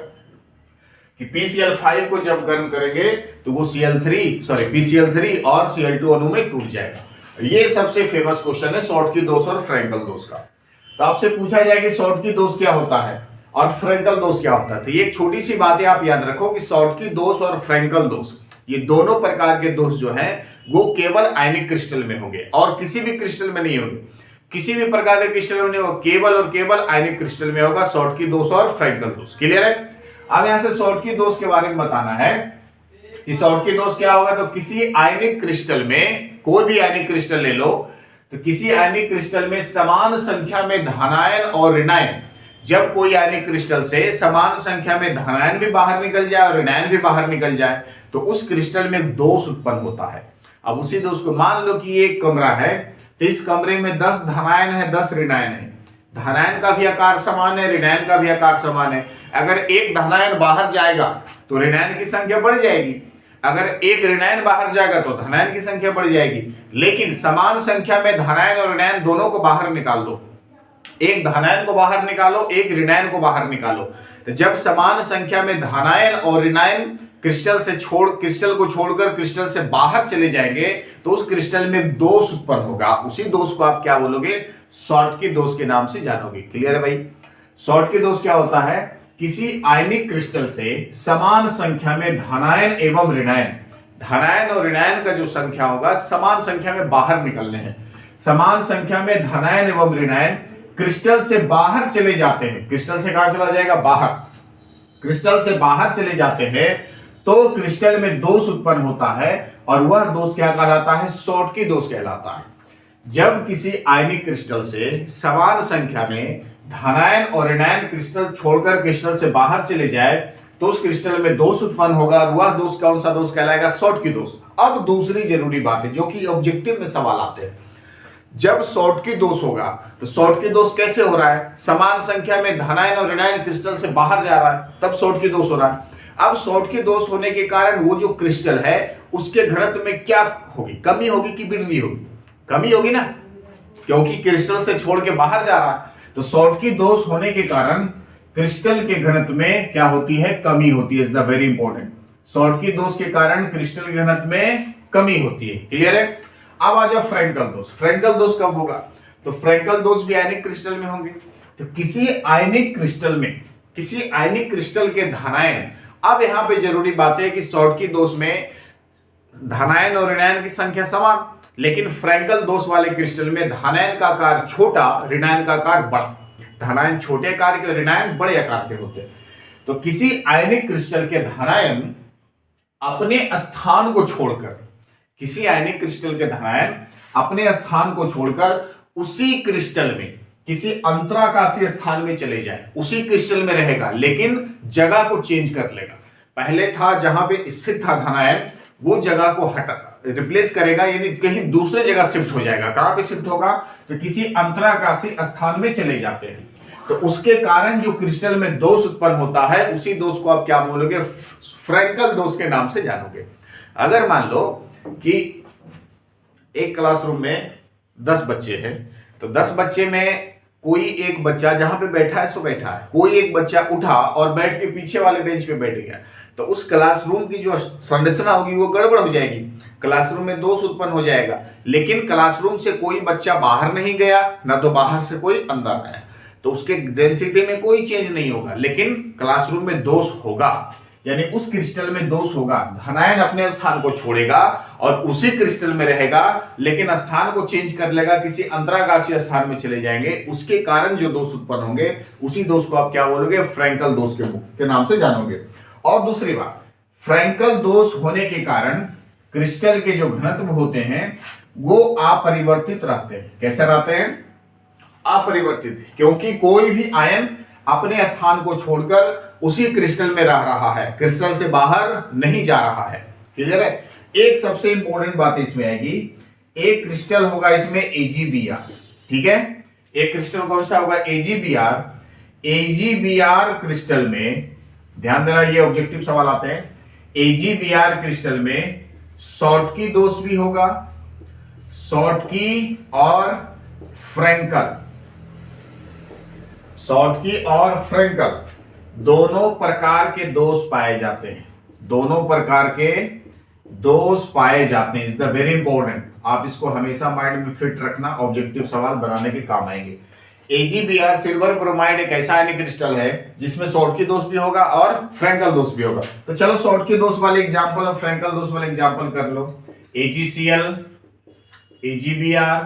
[SPEAKER 1] कि PCl5 को जब गर्म करेंगे तो वो PCl3 और Cl2 अणु में टूट जाएगा। ये सबसे फेमस क्वेश्चन है शॉर्टकी दोष और फ्रैंकल दोष का। तो आपसे पूछा जाए कि शॉर्टकी दोष क्या होता है और फ्रैंकल दोष क्या होता है, तो ये एक छोटी सी बातें आप याद रखो कि शॉर्टकी दोष और फ्रैंकल दोष, ये दोनों प्रकार के दोष जो है वो केवल आयनिक क्रिस्टल में होंगे और किसी भी क्रिस्टल में नहीं होंगे, किसी भी प्रकार के क्रिस्टल में नहीं होगा, केवल और केवल आयनिक क्रिस्टल में होगा शॉर्टकी दोष और फ्रैंकल दोष। क्लियर है? अब यहां से शॉर्टकी दोष के बारे में बताना है कि शॉर्टकी दोष क्या होगा। तो किसी आयनिक क्रिस्टल में, कोई भी आयनिक क्रिस्टल ले लो, तो किसी आयनिक क्रिस्टल में समान संख्या में धनायन और ऋणायन, जब कोई आयनिक क्रिस्टल से समान संख्या में धनायन भी बाहर निकल जाए और ऋणायन भी बाहर निकल जाए तो उस क्रिस्टल में दोष उत्पन्न होता है। अब उसी दोष को मान लो कि एक कमरा है, तो इस कमरे में 10 धनायन है, 10 ऋणायन है। धनायन का भी आकार समान है, ऋणायन का भी आकार समान है। अगर एक धनायन बाहर जाएगा तो ऋणायन की संख्या बढ़ जाएगी, अगर एक ऋणायन बाहर जाएगा तो धनायन की संख्या बढ़ जाएगी। लेकिन समान संख्या में धनायन और ऋणायन दोनों को बाहर निकाल दो, एक धनायन को बाहर निकालो, एक ऋणायन को बाहर निकालो, तो जब समान संख्या में धनायन और ऋणायन क्रिस्टल को छोड़कर क्रिस्टल से बाहर चले जाएंगे तो उस क्रिस्टल में दोष उत्पन्न होगा। उसी दोष को आप क्या बोलोगे? शॉर्टकी दोष के नाम से जानोगे। क्लियर है भाई? शॉर्टकी दोष क्या होता है? किसी आयनिक क्रिस्टल से समान संख्या में धनायन एवं ऋणायन, धनायन और ऋणायन का जो संख्या होगा समान संख्या में बाहर निकलने हैं। समान संख्या में धनायन एवं ऋणायन क्रिस्टल से बाहर चले जाते हैं। क्रिस्टल से कहां चला जाएगा? बाहर। क्रिस्टल से बाहर चले जाते हैं तो क्रिस्टल में दोष उत्पन्न होता है और वह दोष क्या कहलाता है? शॉर्टकी दोष कहलाता है। जब किसी आयनिक क्रिस्टल से समान संख्या में धनायन और ऋणायन क्रिस्टल छोड़कर क्रिस्टल से बाहर चले जाए तो उस क्रिस्टल में दोष उत्पन्न होगा और वह दोष कौन सा दोष कहलाएगा? शॉर्टकी दोष। अब दूसरी जरूरी बात है जो कि ऑब्जेक्टिव में सवाल आते हैं, जब शॉर्टकी दोष होगा तो शॉर्टकी दोष कैसे हो रहा है? समान संख्या में धनायन और ऋणायन क्रिस्टल से बाहर जा रहा है, तब शॉर्टकी दोष हो रहा है। अब शॉर्टकी दोष होने के कारण वो जो क्रिस्टल है उसके घनत्व में क्या होगी? कमी होगी कि वृद्धि होगी? कमी होगी ना, क्योंकि क्रिस्टल से छोड़ के बाहर जा रहा है। तो शॉर्टकी दोष होने के कारण क्रिस्टल के घनत्व में क्या होती है? कमी होती है। Is the very important. Schottky दोष के कारण क्रिस्टल के घनत्व में कमी होती है। क्लियर है? अब आ जाओ फ्रैंकल दोष। फ्रैंकल दोष कब होगा? तो फ्रैंकल दोष भी आयनिक क्रिस्टल में होंगे। तो किसी आयनिक क्रिस्टल के धनायन, अब यहां पे जरूरी बात है कि शॉर्टकी दोष में धनायन और ऋणायन की संख्या समान, लेकिन फ्रैंकल दोष वाले क्रिस्टल में धनायन का आकार छोटा, ऋणायन का आकार बड़ा। धनायन छोटे आकार के, ऋणायन बड़े आकार के होते हैं। तो किसी आयनिक क्रिस्टल के धनायन अपने स्थान को छोड़कर, किसी आयनिक क्रिस्टल के धनायन अपने स्थान को छोड़कर उसी क्रिस्टल में किसी अंतराकाशीय स्थान में चले जाए, उसी क्रिस्टल में रहेगा लेकिन जगह को चेंज कर लेगा। पहले था जहां पे स्थित था धनायन, वो जगह को हटा रिप्लेस करेगा, यानी कहीं दूसरे जगह शिफ्ट हो जाएगा। कहां पे शिफ्ट होगा? तो किसी अंतराकाशीय स्थान में चले जाते हैं। तो उसके कारण जो क्रिस्टल में दोष उत्पन्न होता है उसी दोष को आप क्या बोलोगे? फ्रैंकल दोष के नाम से जानोगे। अगर मान लो कि एक क्लासरूम में 10 बच्चे हैं, तो 10 बच्चे में कोई एक बच्चा जहां पे बैठा है सो बैठा है, कोई एक बच्चा उठा और बैठ के पीछे वाले बेंच पे बैठ गया, तो उस क्लासरूम की जो संरचना होगी वो गड़बड़ हो जाएगी, क्लासरूम में दोष उत्पन्न हो जाएगा। लेकिन क्लासरूम से कोई बच्चा बाहर नहीं गया, ना तो बाहर से कोई अंदर आया, तो उसके डेंसिटी में कोई चेंज नहीं होगा, लेकिन क्लासरूम में दोष होगा, यानी उस क्रिस्टल में दोष होगा। धनायन अपने स्थान को छोड़ेगा और उसी क्रिस्टल में रहेगा, लेकिन स्थान को चेंज कर लेगा, किसी अंतराकाशीय स्थान में चले जाएंगे, उसके कारण जो दोष उत्पन्न होंगे उसी दोष को आप क्या बोलोगे? फ्रैंकल दोष के नाम से जानोगे। और दूसरी बात, फ्रैंकल दोष होने के कारण क्रिस्टल के जो घनत्व होते हैं वो अपरिवर्तित रहते हैं। कैसे रहते हैं? अपरिवर्तित, क्योंकि कोई भी आयन अपने स्थान को छोड़कर उसी क्रिस्टल में रह रहा है, क्रिस्टल से बाहर नहीं जा रहा है। क्लियर है? एक सबसे इंपॉर्टेंट बात इसमें आएगी, एक क्रिस्टल होगा इसमें AgBr, ठीक है? एक क्रिस्टल कौन सा होगा? AgBr। AgBr क्रिस्टल में ध्यान देना, ये ऑब्जेक्टिव सवाल आते हैं। AgBr क्रिस्टल में शॉर्टकी दोष भी होगा, शॉर्टकी और फ्रैंकल, शॉर्टकी और फ्रैंकल, दोनों प्रकार के दोष पाए जाते हैं, दोनों प्रकार के दोष पाए जाते हैं। इज द वेरी इंपॉर्टेंट, आप इसको हमेशा माइंड में फिट रखना, ऑब्जेक्टिव सवाल बनाने के काम आएंगे। AgBr सिल्वर ब्रोमाइड एक ऐसा आयनिक क्रिस्टल है जिसमें शॉर्टकी दोष भी होगा और फ्रैंकल दोष भी होगा। तो चलो शॉर्टकी दोष वाले एग्जांपल और फ्रैंकल दोष वाले एग्जांपल कर लो। AgCl, AgBr,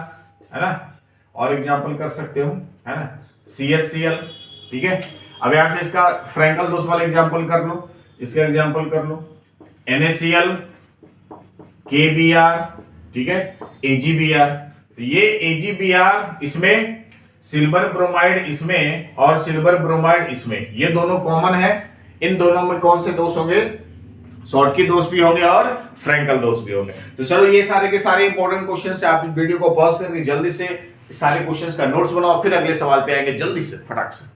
[SPEAKER 1] है ना, और एग्जांपल कर सकते हो, है ना, CHCl। ठीक है, अब यहां से इसका फ्रैंकल दोष वाले एग्जांपल कर लो, इसका एग्जांपल कर लो NaCl, KBr, ठीक है, AgBr। तो ये AgBr इसमें, सिल्वर ब्रोमाइड इसमें और सिल्वर ब्रोमाइड इसमें, ये दोनों कॉमन है। इन दोनों में कौन से दोष होंगे? शॉर्टकी दोष भी होंगे और फ्रैंकल दोष भी होंगे। तो चलो ये सारे के सारे इंपॉर्टेंट क्वेश्चन है, आप वीडियो को पॉज करके जल्दी से सारे क्वेश्चंस का नोट्स बनाओ, फिर अगले सवाल पे आएंगे जल्दी से फटाक से।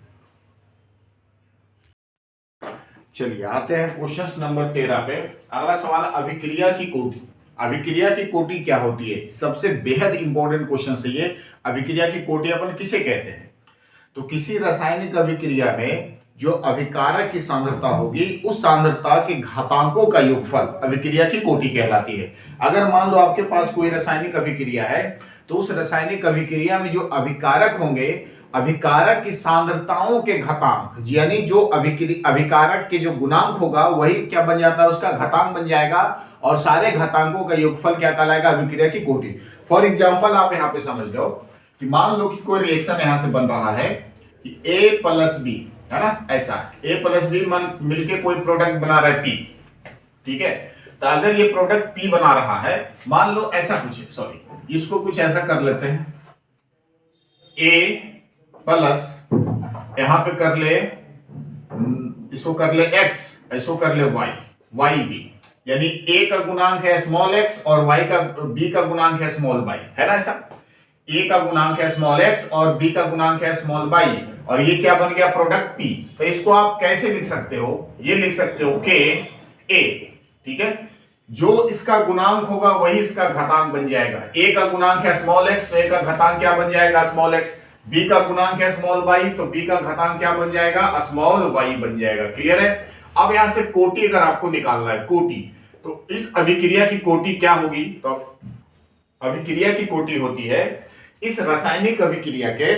[SPEAKER 1] चलिए आते हैं क्वेश्चन नंबर 13 पे। अगला सवाल, अभिक्रिया की कोटि। अभिक्रिया की कोटि क्या होती है? सबसे बेहद इंपॉर्टेंट क्वेश्चन है ये। अभिक्रिया की कोटि अपन किसे कहते हैं? तो किसी रासायनिक अभिक्रिया में जो अभिकारक की सांद्रता होगी उस सांद्रता के घातांकों का योगफल अभिक्रिया की कोटि कहलाती है। अगर मान लो आपके पास कोई रासायनिक अभिक्रिया है तो उस रासायनिक अभिक्रिया में जो अभिकारक होंगे, अभिकारक की सांद्रताओं के घातांक, यानी जो अभिकारक के जो गुणांक होगा वही क्या बन जाता है? उसका घातांक बन जाएगा, और सारे घातांकों का योगफल क्या कहलाएगा? अभिक्रिया की कोटि। फॉर एग्जाम्पल आप यहाँ पे समझ लो कि मान लो कि कोई रिएक्शन यहां से बन रहा है कि A प्लस बी, है ना, ऐसा A प्लस बी मिलके कोई प्रोडक्ट बना रहा है P। ठीक है, तो अगर ये प्रोडक्ट P बना रहा है, मान लो ऐसा कुछ, सॉरी इसको कुछ ऐसा कर लेते हैं, A प्लस यहां पे कर ले, इसको कर ले X, इसको कर ले Y B, यानी A का गुणांक है स्मॉल x और B का गुणांक है स्मॉल y, है ना। ऐसा A का गुणांक है स्मॉल x और B का गुणांक है स्मॉल y, और ये क्या बन गया? Product P। तो इसको आप कैसे लिख सकते हो? ये लिख सकते हो K A, ठीक है, जो इसका गुणांक होगा वही इसका घातांक बन जाएगा। A का गुणांक है स्मॉल x, तो A का घातांक क्या बन जाएगा? Small x। B का गुणांक है स्मॉल y, तो B का घातांक क्या बन जाएगा? स्मॉल y बन जाएगा। क्लियर है? अब यहां से कोटि अगर आपको निकालना है, कोटि, तो इस अभिक्रिया की कोटि क्या होगी? तो अभिक्रिया की कोटि होती है इस रासायनिक अभिक्रिया के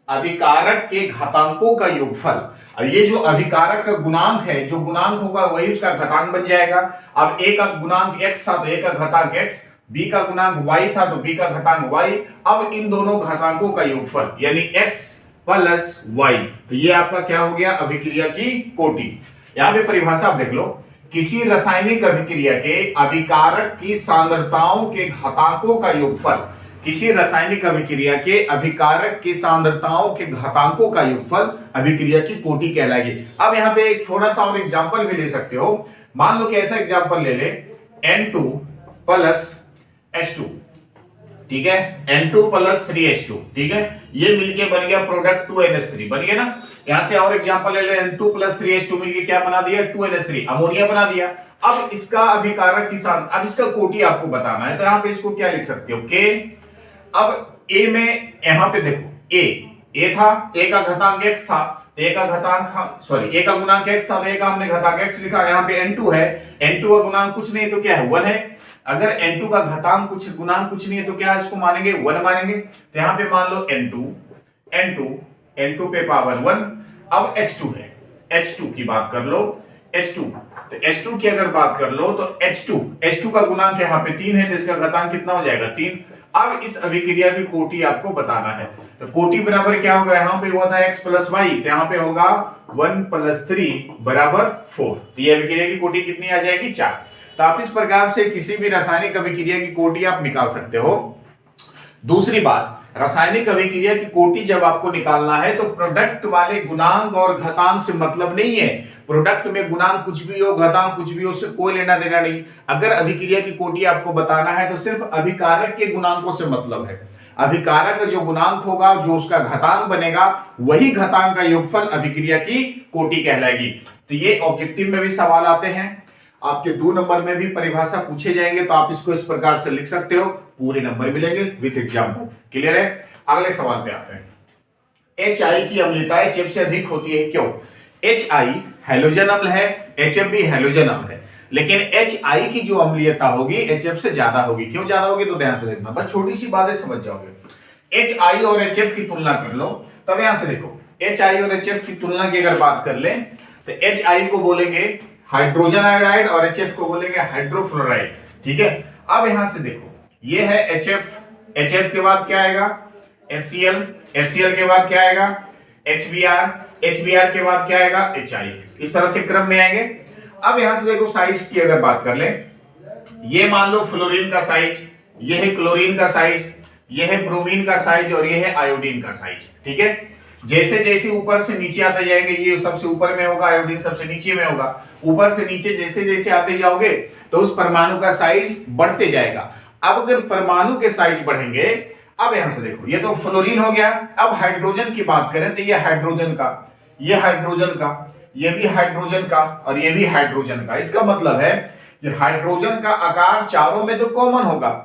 [SPEAKER 1] अभिकारक के घातांकों का योगफल। और ये जो अभिकारक का गुणांक है, जो गुणांक होगा वही उसका घातांक बन जाएगा। अब A का गुणांक x था तो A का घातांक x, B का गुणांक y था तो B का घातांक y। अब इन दोनों घातांकों का योगफल यानी x प्लस y, तो ये आपका क्या हो गया? अभिक्रिया की कोटि। यहां पे परिभाषा आप देख लो, किसी रासायनिक अभिक्रिया के अभिकारक की सांद्रताओं के घातांकों का योगफल, किसी रासायनिक अभिक्रिया के अभिकारक की सांद्रताओं के घातांकों का योगफल अभिक्रिया की कोटि कहलाएगी। अब यहाँ पे एक थोड़ा सा और एग्जांपल भी ले सकते हो। मान लो कि ऐसा एग्जांपल ले ले, N2 प्लस H2, ठीक है, N2 प्लस 3H2, ठीक है, ये मिलके बन गया प्रोडक्ट 2NH3, बन गया ना। यहां से और एग्जांपल ले ले, N2 प्लस 3H2 मिलके क्या बना दिया? 2NH3, अमोनिया बना दिया। अब इसका अभिकारक की सांद्रता, अब इसका कोटि आपको बताना है, तो यहां पे इसको क्या लिख सकते हो? K। अब A में यहां पे देखो, A था, A का घातांक x था, A का घातांक, सॉरी A का गुणांक x था तो A का हमने घातांक x लिखा। यहाँ पे N2 है, N2 का गुणांक कुछ नहीं तो क्या है? 1 है। अगर N2 का घातांक कुछ गुणांक कुछ नहीं है तो क्या इसको मानेंगे? 1 मानेंगे। तो यहाँ पे मान लो N2 पे पावर 1। अब H2 है, H2 की बात कर लो, H2, तो H2 की अगर बात कर लो तो H2 का गुणांक यहाँ पे 3 है, तो इसका घातांक कितना हो जाएगा? 3। अब इस अभिक्रिया की कोटि आपको बताना है, तो कोटि बराबर क्या होगा? यहाँ पे हुआ था x प्लस y, तो यहाँ पे होगा 1 प्लस 3 बराबर 4। तो ये अभिक्रिया की कोटि कितनी आ जाएगी? 4। तो आप इस प्रकार से किसी भी रासायनिक अभिक्रिया की कोटि आप निकाल सकते हो। दूसरी बात, रासायनिक अभिक्रिया की कोटि जब आपको निकालना है तो प्रोडक्ट वाले गुणांक और घातांक से मतलब नहीं है। प्रोडक्ट में गुणांक कुछ भी हो, घातांक कुछ भी हो, उससे कोई लेना देना नहीं। अगर अभिक्रिया की कोटि आपको बताना है तो सिर्फ अभिकारक के गुणांकों से मतलब है। अभिकारक जो गुणांक होगा, जो उसका घातांक बनेगा, वही घातांक का योगफल अभिक्रिया की कोटि कहलाएगी। तो ये ऑब्जेक्टिव में भी सवाल आते हैं, आपके 2 नंबर में भी परिभाषा पूछे जाएंगे, तो आप इसको इस प्रकार से लिख सकते हो, पूरे नंबर मिलेंगे विथ एग्जांपल। क्लियर है? अगले सवाल पे आते हैं। HI की अम्लता HF से अधिक होती है, क्यों? HI हैलोजन अम्ल है, HF भी हैलोजन अम्ल है, लेकिन HI की जो अम्लीयता होगी HF से ज्यादा होगी। क्यों ज्यादा होगी तो ध्यान से देखना, बस छोटी सी बातें समझ जाओगे। HI और HF की तुलना कर लो, तब यहां से देखो HI और HF की तुलना की अगर बात कर ले तो HI को बोलेंगे हाइड्रोजन आयोडाइड और HF को बोलेंगे हाइड्रोफ्लोराइड। ठीक है, अब यहां से देखो ये है HF, HF के बाद क्या आएगा HCl, HCl के बाद क्या आएगा HBr, HBr के बाद क्या आएगा HI। इस तरह से क्रम में आएंगे। अब यहां से देखो साइज की अगर बात कर ले, ये मान लो फ्लोरीन का साइज, ये है क्लोरीन का साइज, ये है ब्रोमीन का साइज और ये है आयोडीन का साइज। ठीक है, जैसे जैसे ऊपर से नीचे आते जाएंगे, ये सबसे ऊपर में होगा, आयोडीन सबसे नीचे में होगा, ऊपर से नीचे जैसे जैसे आते जाओगे तो उस परमाणु का साइज बढ़ते जाएगा। अब अगर परमाणु के साइज बढ़ेंगे, अब यहां से देखो ये तो फ्लोरीन हो गया, अब हाइड्रोजन की बात करें तो ये हाइड्रोजन का, ये हाइड्रोजन का, ये भी हाइड्रोजन का और ये भी हाइड्रोजन का। इसका मतलब है कि हाइड्रोजन का आकार चारों में तो कॉमन होगा,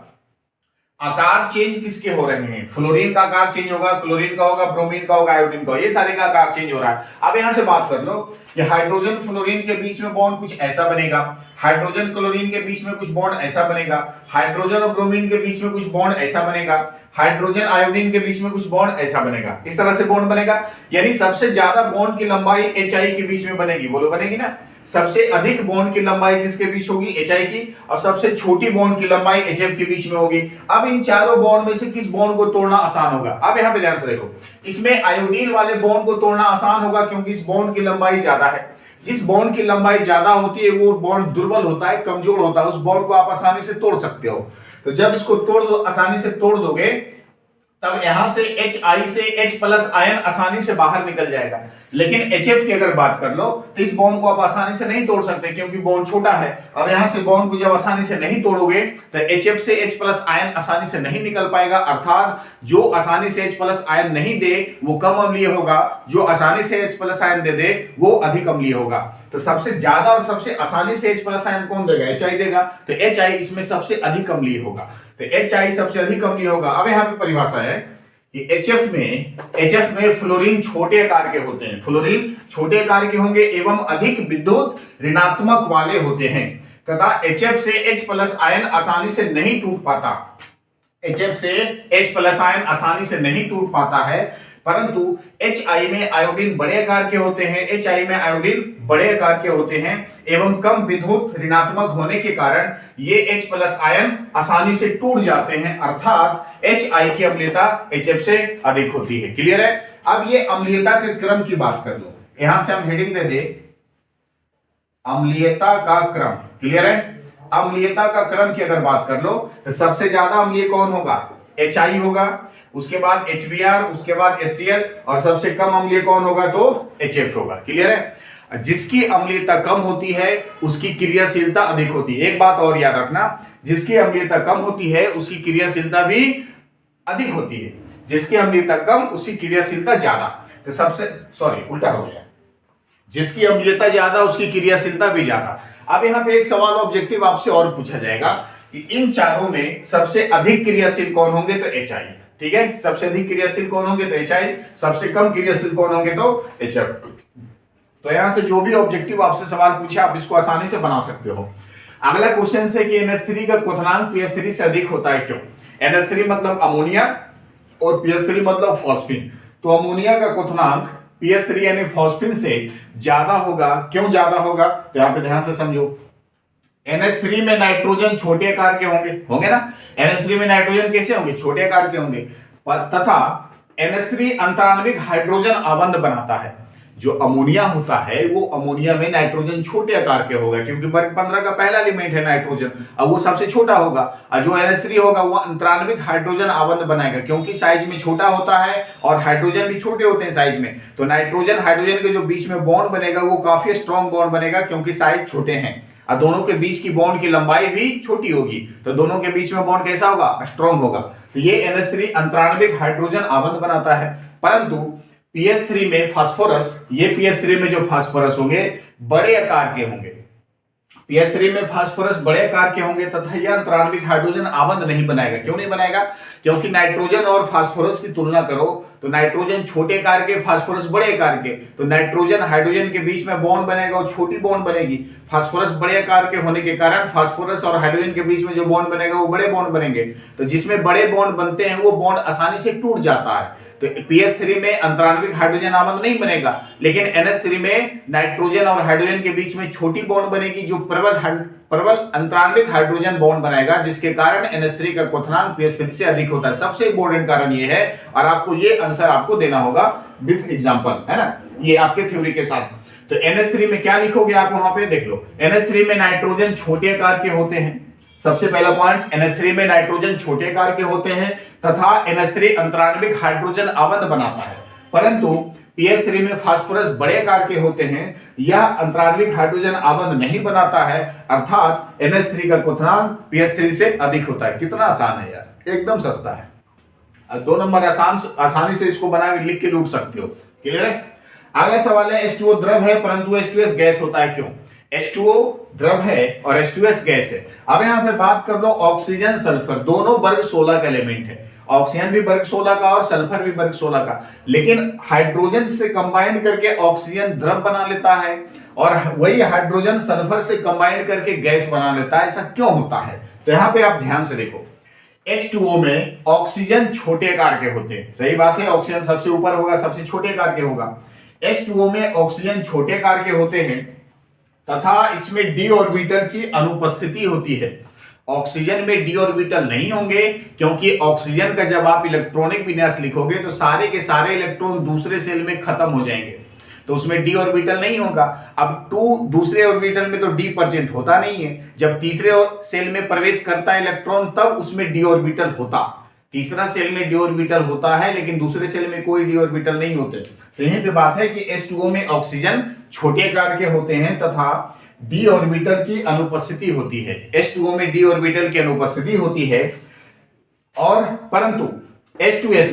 [SPEAKER 1] आकार चेंज किसके हो रहे हैं, फ्लोरीन का आकार चेंज होगा, क्लोरीन का होगा, ब्रोमीन का होगा, आयोडीन का, ये सारे का आकार चेंज हो रहा है। अब यहां से बात कर लो कि हाइड्रोजन फ्लोरीन के बीच में बॉन्ड कुछ ऐसा बनेगा, हाइड्रोजन क्लोरीन के बीच में कुछ बॉन्ड ऐसा बनेगा, हाइड्रोजन और ब्रोमीन के बीच में कुछ बॉन्ड ऐसा बनेगा, हाइड्रोजन आयोडीन के बीच में कुछ बॉन्ड ऐसा बनेगा। इस तरह से बॉन्ड बनेगा, यानी सबसे ज्यादा बॉन्ड की लंबाई HI के बीच में बनेगी, बोलो बनेगी ना। सबसे अधिक बॉन्ड की लंबाई किसके बीच होगी HI की, और सबसे छोटी बॉन्ड की लंबाई HF के बीच में होगी। अब इन चारों बॉन्ड में से किस बॉन्ड को तोड़ना आसान होगा, अब यहां पे ध्यान से देखो, इसमें आयोडीन वाले बॉन्ड को तोड़ना आसान होगा क्योंकि इस बॉन्ड की लंबाई ज्यादा है। जिस बॉन्ड की लंबाई ज्यादा होती है वो बॉन्ड दुर्बल होता है, कमजोर होता है, उस बॉन्ड को आप आसानी से तोड़ सकते हो। तो जब इसको तोड़ दो, आसानी से तोड़ दोगे, तब यहां से HI से H+ आयन आसानी से बाहर निकल जाएगा। लेकिन HF की अगर बात कर लो तो इस बॉन्ड को आप आसानी से नहीं तोड़ सकते क्योंकि बॉन्ड छोटा है। अब यहां से बॉन्ड को जब आसानी से नहीं तोड़ोगे तो HF से H+ आयन आसानी से नहीं निकल पाएगा, अर्थात जो आसानी से H+ आयन नहीं दे वो कम अम्लीय होगा, जो आसानी से H+ आयन दे दे वो अधिक अम्लीय होगा। तो सबसे ज्यादा और सबसे आसानी से H+ आयन कौन देगा, HI देगा, तो HI इसमें सबसे अधिक अम्लीय होगा, तो HI सबसे अधिक अम्लीय होगा। अब यहां पे परिभाषा है कि HF में फ्लोरीन छोटे आकार के होते हैं, फ्लोरीन छोटे आकार के होंगे एवं अधिक विद्युत ऋणात्मक वाले होते हैं तथा HF से H+ आयन आसानी से नहीं टूट पाता, HF से H+ आयन आसानी से नहीं टूट पाता है, परंतु HI में आयोडीन बड़े आकार के होते हैं, HI में आयोडीन बड़े आकार के होते हैं एवं कम विद्युत ऋणात्मक होने के कारण ये H+ आयन आसानी से टूट जाते हैं, अर्थात HI की अम्लीयता HF से अधिक होती है। क्लियर है। अब ये अम्लीयता के क्रम की बात कर लो, यहां से हम हेडिंग दे दे अम्लीयता का क्रम। क्लियर है। अम्लीयता का क्रम की अगर बात कर लो तो सबसे ज्यादा अम्लीय कौन होगा, HI होगा, उसके बाद HBr, उसके बाद HCl और सबसे कम अम्लीय कौन होगा तो HF होगा। क्लियर है। जिसकी अम्लीयता कम होती है उसकी क्रियाशीलता अधिक होती है। एक बात और याद रखना, जिसकी अम्लीयता कम होती है उसकी क्रियाशीलता भी अधिक होती है, जिसकी अम्लीयता कम उसकी क्रियाशीलता ज्यादा। तो सबसे उल्टा हो गया, जिसकी अम्लीयता ज्यादा उसकी क्रियाशीलता भी ज्यादा। अब यहां पे एक सवाल ऑब्जेक्टिव आपसे और पूछा जाएगा कि इन चारों में सबसे अधिक क्रियाशील कौन होंगे तो HI। ठीक है, सबसे अधिक क्रियाशील कौन होंगे तो HI, सबसे कम क्रियाशील कौन होंगे तो HF। तो यहां से जो भी ऑब्जेक्टिव आपसे सवाल पूछे आप इसको आसानी से बना सकते हो। अगला क्वेश्चन है कि NH3 का क्वथनांक PS3 से अधिक होता है क्यों। NH3 मतलब अमोनिया और PS3 मतलब फॉस्फिन। तो अमोनिया का क्वथनांक PS3 यानी फॉस्फिन से ज्यादा होगा। क्यों ज्यादा होगा तो यहां पे ध्यान से समझो, NH3 में नाइट्रोजन छोटे आकार के होंगे ना। NH3 में नाइट्रोजन कैसे होंगे, छोटे आकार के होंगे, तथा NH3 अंतराण्विक हाइड्रोजन आबंध बनाता है। जो अमोनिया होता है वो अमोनिया में नाइट्रोजन छोटे आकार के होगा क्योंकि वर्ग 15 का पहला एलिमेंट है नाइट्रोजन, अब वो सबसे छोटा होगा। और जो NH3 होगा वो अंतराण्विक हाइड्रोजन आबंध बनाएगा क्योंकि साइज में छोटा होता है और हाइड्रोजन भी छोटे होते हैं साइज में। तो नाइट्रोजन हाइड्रोजन के जो बीच में बॉन्ड बनेगा वो काफी स्ट्रॉन्ग बॉन्ड बनेगा क्योंकि साइज छोटे हैं और दोनों के बीच की बॉन्ड की लंबाई भी छोटी होगी, तो दोनों के बीच में बॉन्ड कैसा होगा, स्ट्रॉन्ग होगा। तो ये NH3 अंतराण्विक हाइड्रोजन आबंध बनाता है। परंतु PS3 में फास्फोरस, ये PS3 में जो फास्फोरस होंगे बड़े आकार के होंगे, PS3 में फास्फोरस बड़े आकार के होंगे तथा यह अंतराण्विक हाइड्रोजन आबंध नहीं बनाएगा। क्यों नहीं बनाएगा? क्योंकि नाइट्रोजन और फास्फोरस की तुलना करो तो नाइट्रोजन छोटे आकार के, फास्फोरस बड़े आकार के, तो नाइट्रोजन हाइड्रोजन के बीच में बॉन्ड बनेगा और छोटी बॉन्ड बनेगी। फास्फोरस बड़े आकार के होने के कारण फास्फोरस और हाइड्रोजन के बीच में जो बॉन्ड बनेगा वो बड़े बॉन्ड बनेंगे। तो जिसमें बड़े बॉन्ड बनते हैं वो बॉन्ड आसानी से टूट जाता है। तो PS3 में अंतराण्विक हाइड्रोजन आबंध नहीं बनेगा, लेकिन NH3 में नाइट्रोजन और हाइड्रोजन के बीच में छोटी बॉन्ड बनेगी जो प्रबल अंतराण्विक हाइड्रोजन बॉन्ड बनाएगा, जिसके कारण NH3 का क्वथनांक PS3 से अधिक होता है। सबसे इंपॉर्टेंट कारण ये है, और आपको ये आंसर आपको देना होगा विथ एग्जांपल, है ना, ये आपके थ्योरी के साथ। तो NH3 में क्या लिखोगे आप वहां पे देख लो। NH3 में नाइट्रोजन छोटे आकार के होते हैं। सबसे पहला पॉइंट, NH3 में नाइट्रोजन छोटे आकार के होते हैं तथा NH3 अंतराण्विक हाइड्रोजन आबंध बनाता है, परंतु PS3 में फास्फोरस बड़े आकार के होते हैं, यह अंतराण्विक हाइड्रोजन आबंध नहीं बनाता है, अर्थात NH3 का क्वथनांक PS3 से अधिक होता है। कितना आसान है यार, एकदम सस्ता है। 2 नंबर आसानी से इसको बना के लिख के लूट सकते हो। क्लियर है? अगला सवाल है, H2O द्रव है परंतु H2S गैस होता है, क्यों? H2O द्रव है और H2S गैस है। अब यहां पे बात कर लो ऑक्सीजन सल्फर, दोनों वर्ग 16 का एलिमेंट है। ऑक्सीजन भी वर्ग 16 का और सल्फर भी वर्ग 16 का, लेकिन हाइड्रोजन से कंबाइंड करके ऑक्सीजन द्रव बना लेता है और वही हाइड्रोजन सल्फर से कंबाइंड करके गैस बना लेता है। ऐसा क्यों होता है? तो यहां पे आप ध्यान से देखो, H2O में ऑक्सीजन छोटे आकार के होते हैं, सही बात है, ऑक्सीजन सबसे ऊपर होगा, सबसे छोटे आकार के होगा। H2O में ऑक्सीजन छोटे आकार के होते हैं तथा इसमें d ऑर्बिटल की अनुपस्थिति होती है। ऑक्सीजन में d ऑर्बिटल नहीं होंगे, क्योंकि ऑक्सीजन का जब आप इलेक्ट्रॉनिक विन्यास लिखोगे तो सारे के सारे इलेक्ट्रॉन दूसरे सेल में खत्म हो जाएंगे, तो उसमें d ऑर्बिटल नहीं होगा। अब दूसरे ऑर्बिटल में तो d प्रेजेंट होता नहीं है, जब तीसरे सेल में प्रवेश करता है इलेक्ट्रॉन तब उसमें d ऑर्बिटल होता। तीसरा सेल में d ऑर्बिटल होता है लेकिन दूसरे सेल में कोई d ऑर्बिटल नहीं होते। तो यहीं पे बात है कि H2O में ऑक्सीजन छोटे आकार के होते हैं तथा d ऑर्बिटल की अनुपस्थिति होती है। H2O में d ऑर्बिटल की अनुपस्थिति होती है, और परंतु H2S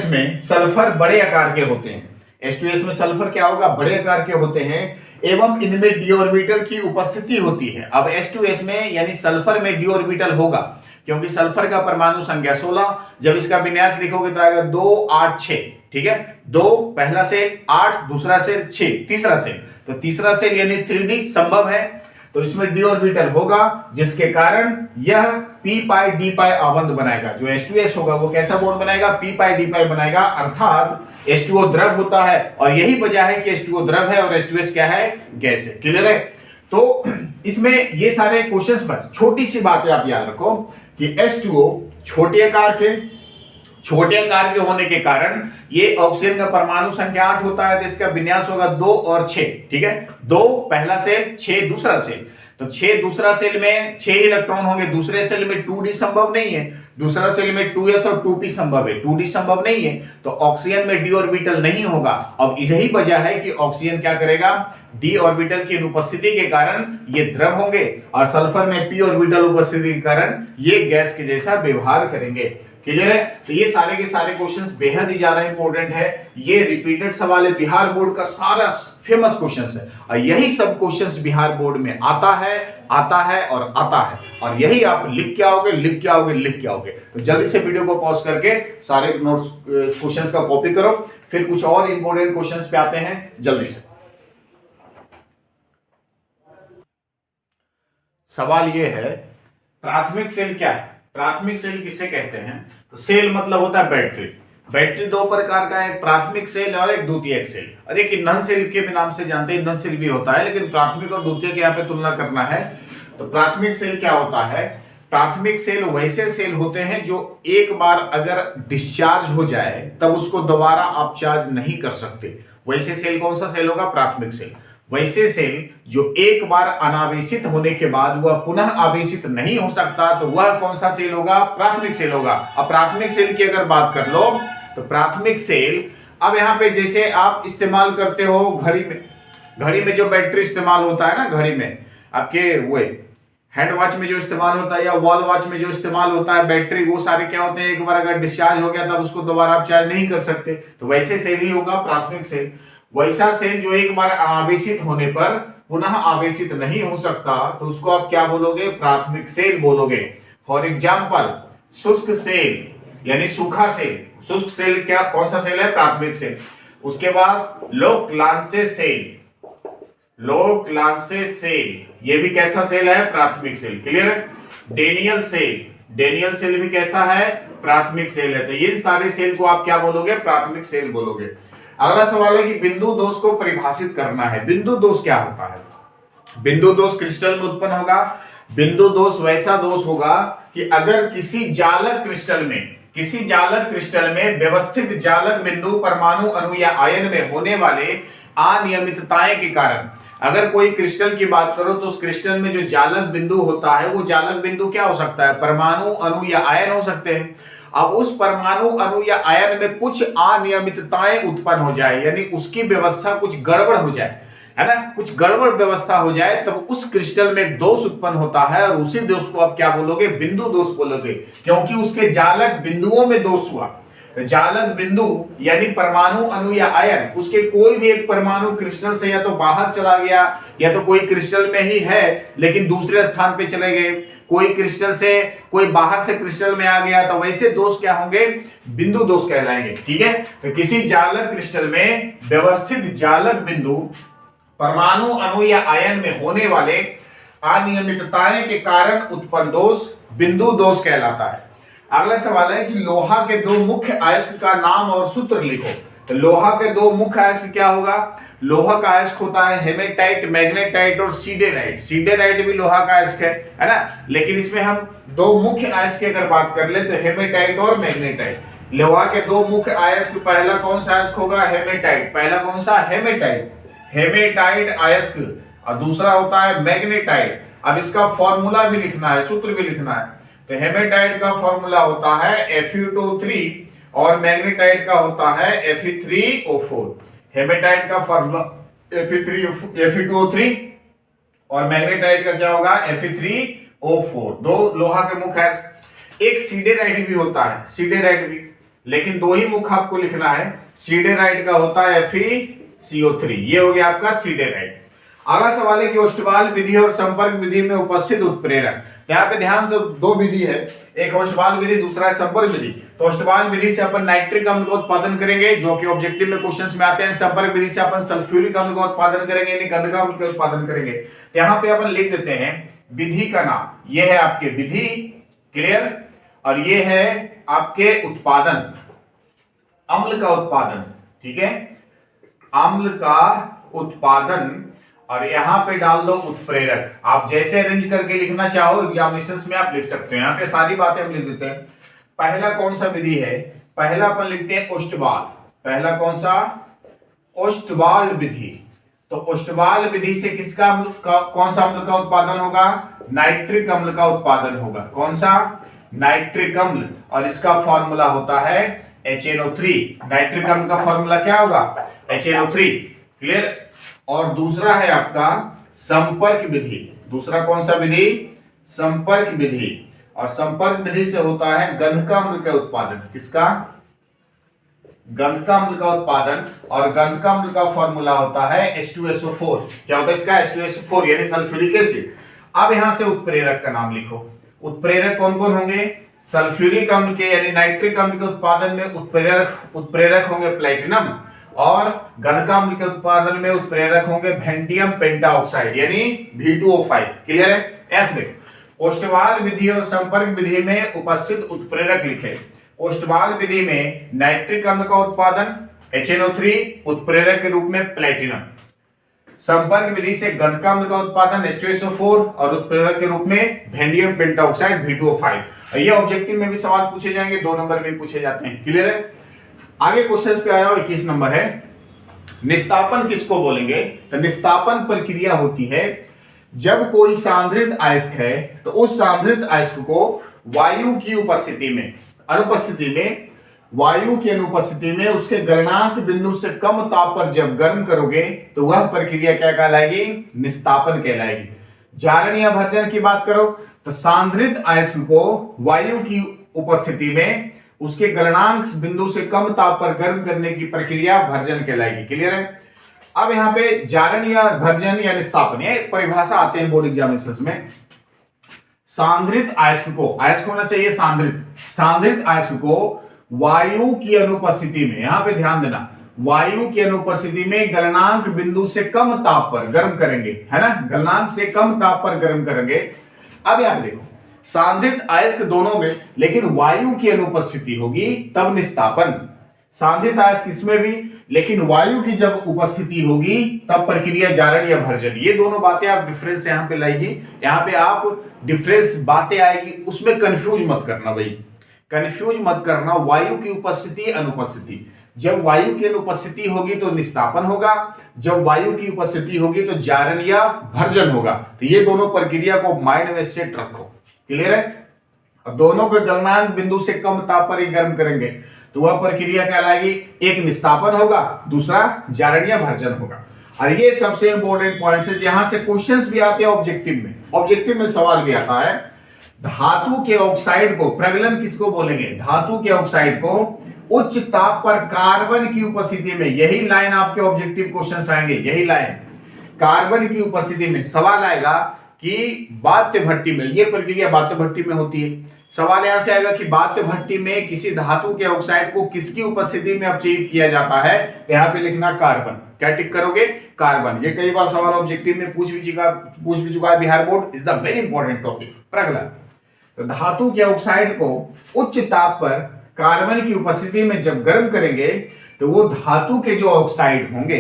[SPEAKER 1] में सल्फर बड़े आकार के होते हैं। H2S में सल्फर क्या होगा? बड़े आकार के होते हैं एवं इनमें d ऑर्बिटल की उपस्थिति होती है। अब H2S में यानी सल्फर में d ऑर्बिटल होगा, क्योंकि सल्फर का परमाणु संख्या 16, जब इसका विन्यास लिखोगे तो आएगा 2 8 6, ठीक है, 2 पहला सेल, 8 दूसरा सेल, 6 तीसरा सेल, तो तीसरा सेल यानी 3d संभव है, तो इसमें d ऑर्बिटल होगा, जिसके कारण यह p पाई d पाई आबंध बनाएगा। जो H2S होगा वो कैसा बॉन्ड बनाएगा? p पाई d पाई बनाएगा, अर्थात H2O द्रव होता है, और यही वजह है कि H2O द्रव है और H2S क्या है? गैस है। क्लियर है? तो इसमें ये सारे क्वेश्चंस पर छोटी सी बातें आप याद रखो कि H2O छोटे आकार के होने के कारण ये ऑक्सीजन का परमाणु संख्या 8 होता है, तो इसका विन्यास होगा 2 और 6, ठीक है, 2 पहला सेल, 6 दूसरा सेल, तो 6 दूसरा सेल में 6 इलेक्ट्रॉन होंगे, दूसरे सेल में 2d संभव नहीं है, दूसरा सेल में 2s और 2p संभव है, 2d संभव नहीं है, तो ऑक्सीजन में d ऑर्बिटल नहीं होगा। अब यही वजह है कि ऑक्सीजन क्या करेगा? d ऑर्बिटल की अनुपस्थिति के कारण ये द्रव होंगे, और सल्फर में p ऑर्बिटल उपस्थिति के कारण ये गैस के जैसा व्यवहार करेंगे। क्लियर है? तो ये सारे के सारे क्वेश्चंस बेहद ही ज्यादा इंपॉर्टेंट है। ये रिपीटेड सवाल है, बिहार बोर्ड का सारा फेमस क्वेश्चंस है, और यही सब क्वेश्चंस बिहार बोर्ड में आता है और यही आप लिख के आओगे। तो जल्दी से वीडियो को पॉज करके सारे नोट्स क्वेश्चंस का कॉपी करो, फिर कुछ और इंपॉर्टेंट क्वेश्चंस पे आते हैं जल्दी से। सवाल ये है, प्राथमिक सेल क्या है? प्राथमिक सेल किसे कहते हैं? तो सेल मतलब होता है बैटरी 2 प्रकार का है, एक प्राथमिक सेल और एक द्वितीयक सेल, और एक ईंधन सेल के नाम से जानते हैं, ईंधन सेल भी होता है, लेकिन प्राथमिक और द्वितीयक यहाँ पे तुलना करना है। तो प्राथमिक सेल क्या होता है? प्राथमिक सेल वैसे सेल होते हैं जो एक बार अगर डिस्चार्ज हो जाए तब उसको दोबारा आप चार्ज नहीं कर सकते, वैसे सेल कौन सा सेल होगा? प्राथमिक सेल। वैसे सेल जो एक बार अनावेशित होने के बाद वह पुनः आवेशित नहीं हो सकता, तो वह कौन सा सेल होगा? प्राथमिक सेल होगा। अब प्राथमिक सेल की अगर बात कर लो तो प्राथमिक सेल, अब यहाँ पे जैसे आप इस्तेमाल करते हो घड़ी में जो बैटरी इस्तेमाल होता है ना, घड़ी में आपके वो हैंड वॉच में जो इस्तेमाल होता है या वॉल वॉच में जो इस्तेमाल होता है बैटरी, वो सारे क्या होते हैं? एक बार अगर डिस्चार्ज हो गया तब उसको दोबारा आप चार्ज नहीं कर सकते, तो वैसे सेल ही होगा प्राथमिक सेल। वैसा सेल जो एक बार आवेशित होने पर पुनः आवेशित नहीं हो सकता तो उसको आप क्या बोलोगे, प्राथमिक सेल बोलोगे। फॉर एग्जाम्पल शुष्क सेल यानी सूखा सेल, शुष्क सेल क्या कौन सा सेल है, प्राथमिक सेल। उसके बाद लोकलांसेस सेल, लोकलांसेस सेल ये भी कैसा सेल है, प्राथमिक सेल। क्लियर है। डेनियल सेल, डेनियल सेल भी कैसा है, प्राथमिक सेल है। तो ये सारे सेल को आप क्या बोलोगे, प्राथमिक सेल बोलोगे। अगला सवाल है कि बिंदु दोष को परिभाषित करना है। बिंदु दोष क्या होता है? बिंदु दोष क्रिस्टल में उत्पन्न होगा। बिंदु दोष वैसा दोष होगा कि अगर किसी जालक क्रिस्टल में व्यवस्थित जालक बिंदु परमाणु अणु या आयन में होने वाले अनियमितताएं के कारण, अगर कोई क्रिस्टल की बात करो तो उस क्रिस्टल में जो जालक बिंदु होता है वो जालक बिंदु क्या हो सकता है, परमाणु अणु या आयन हो सकते हैं। अब उस परमाणु अणु या आयन में कुछ अनियमितताएं उत्पन्न हो जाए, यानी उसकी व्यवस्था कुछ गड़बड़ हो जाए, है ना, कुछ गड़बड़ व्यवस्था हो जाए, तब उस क्रिस्टल में एक दोष उत्पन्न होता है और उसी दोष को आप क्या बोलोगे, बिंदु दोष बोलोगे, क्योंकि उसके जालक बिंदुओं में दोष हुआ। तो जालक बिंदु यानी परमाणु अणु या आयन, उसके कोई भी एक परमाणु क्रिस्टल से या तो बाहर चला गया या तो कोई क्रिस्टल में ही है लेकिन दूसरे स्थान पे चले गए, कोई क्रिस्टल से कोई बाहर से क्रिस्टल में आ गया, तो वैसे दोष क्या होंगे, बिंदु दोष कहलाएंगे। ठीक है। तो किसी जालक क्रिस्टल में व्यवस्थित जालक बिंदु परमाणु अणु या आयन में होने वाले अनियमितताएं के कारण उत्पन्न दोष बिंदु दोष कहलाता है। अगला सवाल है कि लोहा के दो मुख्य अयस्क का नाम और सूत्र लिखो। तो लोहा के दो मुख्य अयस्क क्या होगा, लोहा का अयस्क होता है हेमेटाइट, मैग्नेटाइट और सीडेराइट। सीडेराइट भी लोहा का अयस्क है ना, लेकिन इसमें हम दो मुख्य अयस्क की अगर बात कर ले तो हेमेटाइट और मैग्नेटाइट। लोहा के दो मुख्य अयस्क, पहला कौन सा अयस्क होगा, हेमेटाइट। पहला कौन सा, हेमेटाइट, हेमेटाइट अयस्क, और दूसरा होता है मैग्नेटाइट। अब इसका फॉर्मूला भी लिखना है, सूत्र भी लिखना है। तो हेमेटाइट का फॉर्मूला होता है Fe2O3 और मैग्नेटाइट का होता है Fe3O4। हेमेटाइट का फॉर्मूला Fe2O3 और मैग्नेटाइट का क्या होगा, Fe3O4। दो लोहा के मुख्य अयस्क। एक सीडेराइट भी होता है, सीडेराइट भी, लेकिन दो ही मुख्य आपको लिखना है। सीडेराइट का होता है FeCO3, ये हो गया आपका सीडेराइट। अगला सवाल है कि ओस्टवाल विधि और संपर्क विधि में उपस्थित उत्प्रेरक। यहाँ पे ध्यान से, दो विधि है, एक ओस्टवाल विधि, दूसरा है संपर्क विधि। तो ओस्टवाल विधि से अपन नाइट्रिक अम्ल का उत्पादन करेंगे जो कि ऑब्जेक्टिव में क्वेश्चंस में आते हैं। संपर्क विधि से अपन सल्फ्यूरिक अम्ल का उत्पादन करेंगे यानी गंधक अम्ल का उत्पादन करेंगे। यहाँ पे अपन लिख देते हैं विधि का नाम, ये है आपके विधि, क्लियर, और ये है आपके उत्पादन, अम्ल का उत्पादन। ठीक है, अम्ल का उत्पादन, और यहां पे डाल दो उत्प्रेरक। आप जैसे अरेंज करके लिखना चाहो एग्जामिनेशंस में आप लिख सकते हो। यहाँ पे सारी बातें हम लिख देते हैं। पहला कौन सा विधि है, पहला अपन लिखते हैं ओस्टवाल। पहला कौन सा, ओस्टवाल विधि। तो ओस्टवाल विधि से किसका कौन सा अम्ल का उत्पादन होगा, नाइट्रिक अम्ल का उत्पादन होगा। कौन सा, नाइट्रिक अम्ल, और इसका फॉर्मूला होता है HNO3। नाइट्रिक अम्ल का फॉर्मूला क्या होगा, HNO3, क्लियर। और दूसरा है आपका संपर्क विधि। दूसरा कौन सा विधि, संपर्क विधि, और संपर्क विधि से होता है गंधका अम्ल का उत्पादन। किसका, गंधका अम्ल का उत्पादन, और गंधका अम्ल का फॉर्मूला होता है H2SO4। क्या होता है इसका, H2SO4 यानी सल्फ्यूरिक एसिड। अब यहां से उत्प्रेरक का नाम लिखो। उत्प्रेरक कौन कौन होंगे, सल्फ्यूरिक अम्ल के यानी नाइट्रिक अम्ल के उत्पादन में उत्प्रेरक होंगे प्लैटिनम, और गंधका अम्ल के उत्पादन में उत्प्रेरक होंगे वेंडियम पेंटाऑक्साइड यानी V2O5। क्लियर है। ऐसे ओस्टवाल विधि और संपर्क विधि में उपस्थित उत्प्रेरक लिखे। ओस्टवाल विधि में नाइट्रिक अम्ल का उत्पादन HNO3, उत्प्रेरक के रूप में प्लैटिनम। संपर्क विधि से गंधका अम्ल का उत्पादन H2SO4 और उत्प्रेरक के रूप में वेंडियम पेंटाऑक्साइड V2O5। ये ऑब्जेक्टिव में भी सवाल पूछे जाएंगे, 2 नंबर में पूछे जाते हैं। क्लियर है। आगे क्वेश्चन पे आया 21 नंबर है, निस्तापन किसको बोलेंगे। तो निस्तापन प्रक्रिया होती है जब कोई सांद्रित अयस्क है तो उस सांद्रित अयस्क को वायु की उपस्थिति में, अनुपस्थिति में, वायु की अनुपस्थिति में उसके गलनांक बिंदु से कम ताप पर जब गर्म करोगे तो वह प्रक्रिया क्या कहलाएगी, निस्तापन कहलाएगी। जारण या भर्जन की बात करो तो सांद्रित अयस्क को वायु की उपस्थिति में उसके गलनांक बिंदु से कम ताप पर गर्म करने की प्रक्रिया भर्जन कहलाएगी। क्लियर है। अब यहाँ पे जारण या भर्जन या निस्तापन, ये परिभाषा आते हैं बोर्ड एग्जामिनेशंस में। सांद्रित अयस्क को, अयस्क होना चाहिए सांद्रित अयस्क को वायु की अनुपस्थिति में, यहां पे ध्यान देना, वायु की अनुपस्थिति में गलनांक बिंदु से कम ताप पर गर्म करेंगे, है ना, गलनांक से कम ताप पर गर्म करेंगे। अब यहां देखो सांद्रित अयस्क दोनों में, लेकिन वायु की अनुपस्थिति होगी तब निस्तापन। सांद्रित अयस्क इसमें भी, लेकिन वायु की जब उपस्थिति होगी तब प्रक्रिया जारण या भर्जन। ये दोनों बातें आप डिफरेंस यहां पे लाइए, यहां पे आप डिफरेंस बातें आएगी, उसमें कंफ्यूज मत करना भाई, कंफ्यूज मत करना। वायु की उपस्थिति अनुपस्थिति, जब वायु की अनुपस्थिति होगी तो निस्तापन होगा, जब वायु की उपस्थिति होगी तो जारण या भर्जन होगा। तो ये दोनों प्रक्रिया को माइंड में सेट रखो, क्लियर है। दोनों के गलनांक बिंदु से कम ताप पर ही गर्म करेंगे तो वह प्रक्रिया कहलाएगी, एक निस्तापन होगा, दूसरा जारण या भर्जन होगा। और ये सबसे इंपॉर्टेंट पॉइंट्स है, यहां से क्वेश्चंस भी आते हैं ऑब्जेक्टिव में, ऑब्जेक्टिव में सवाल भी आता है। धातु के ऑक्साइड को, प्रगलन किसको बोलेंगे, धातु के ऑक्साइड को उच्च ताप पर कार्बन की उपस्थिति में, यही लाइन आपके ऑब्जेक्टिव क्वेश्चंस आएंगे, यही लाइन, कार्बन की उपस्थिति में सवाल आएगा कि बाध्य भट्टी में, ये प्रक्रिया बाध्य भट्टी में होती है। सवाल यहां से आएगा कि बाध्य भट्टी में किसी धातु के ऑक्साइड को किसकी उपस्थिति में अपचयित किया जाता है, यहां पे लिखना कार्बन। क्या टिक करोगे, कार्बन। ये कई बार सवाल ऑब्जेक्टिव में पूछ भी चुका है Bihar board, is the very important topic, प्रगलन। तो धातु के ऑक्साइड को उच्च ताप पर कार्बन की उपस्थिति में जब गर्म करेंगे तो वो धातु के जो ऑक्साइड होंगे,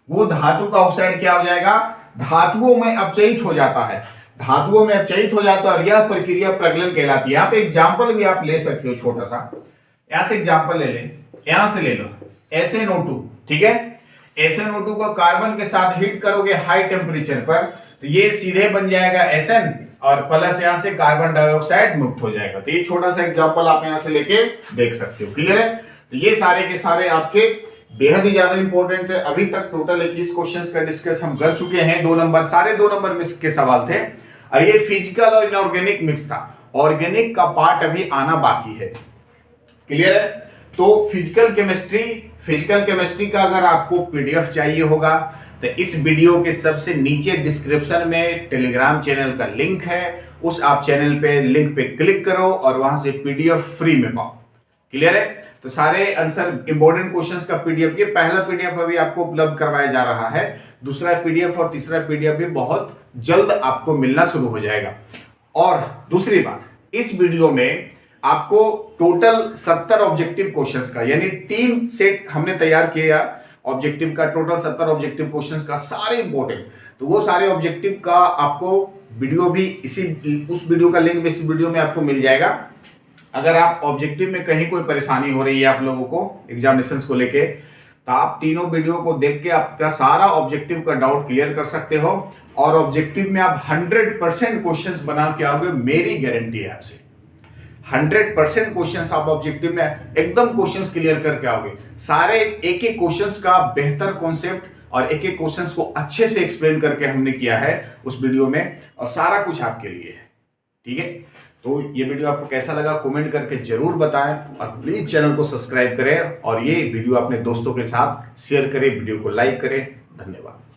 [SPEAKER 1] वो धातु का ऑक्साइड क्या हो जाएगा, धातुओं में अपचयित हो जाता है, धातुओं में अपचयित हो जाता है और यह प्रक्रिया प्रगलन कहलाती है। यहाँ पे एग्जाम्पल भी आप ले सकते हो छोटा सा, यहां से एग्जाम्पल ले लें, यहां से ले लो SnO2, ठीक है। SnO2 को कार्बन के साथ हीट करोगे हाई टेम्परेचर पर तो ये सीधे बन जाएगा Sn और प्लस यहां से कार्बन डाइऑक्साइड मुक्त हो जाएगा। तो ये छोटा सा एग्जाम्पल आप यहां से लेके देख सकते हो, क्लियर है। तो ये सारे के सारे आपके बेहद ही ज्यादा इंपॉर्टेंट है। अभी तक टोटल 21 क्वेश्चंस का डिस्कस हम कर चुके हैं, 2 नंबर, सारे 2 नंबर में के सवाल थे। और ये फिजिकल और इनऑर्गेनिक मिक्स था, ऑर्गेनिक का पार्ट अभी आना बाकी है, क्लियर है। तो फिजिकल केमिस्ट्री का अगर आपको पीडीएफ चाहिए होगा तो इस वीडियो के सबसे नीचे डिस्क्रिप्शन में टेलीग्राम चैनल का लिंक है, उस आप चैनल पे लिंक पे क्लिक करो और वहां से पीडीएफ फ्री में पाओ, क्लियर है। तो सारे आंसर इंपॉर्टेंट क्वेश्चंस का पीडीएफ, ये पहला पीडीएफ अभी आपको उपलब्ध करवाया जा रहा है, दूसरा पीडीएफ और तीसरा पीडीएफ भी बहुत जल्द आपको मिलना शुरू हो जाएगा। और दूसरी बात, इस वीडियो में आपको टोटल 70 ऑब्जेक्टिव क्वेश्चंस का, यानी 3 सेट हमने तैयार किया ऑब्जेक्टिव का, टोटल 70 ऑब्जेक्टिव क्वेश्चंस का, सारे इंपॉर्टेंट। तो वो सारे ऑब्जेक्टिव का आपको वीडियो भी उस वीडियो का लिंक भी इस वीडियो में आपको मिल जाएगा। अगर आप ऑब्जेक्टिव में कहीं कोई परेशानी हो रही है आप लोगों को एग्जामिनेशंस को लेके, तो आप तीनों वीडियो को देख के आपका सारा ऑब्जेक्टिव का डाउट क्लियर कर सकते हो और ऑब्जेक्टिव में आप 100% क्वेश्चंस बना के आओगे, मेरी गारंटी है आपसे। 100% क्वेश्चंस आप ऑब्जेक्टिव में एकदम क्वेश्चंस क्लियर करके आओगे। सारे एक एक क्वेश्चंस का बेहतर कॉन्सेप्ट और एक एक क्वेश्चंस को अच्छे से एक्सप्लेन करके हमने किया है उस वीडियो में, और सारा कुछ आपके लिए है, ठीक है। तो ये वीडियो आपको कैसा लगा कमेंट करके जरूर बताएं और प्लीज चैनल को सब्सक्राइब करें और ये वीडियो अपने दोस्तों के साथ शेयर करें, वीडियो को लाइक करें। धन्यवाद।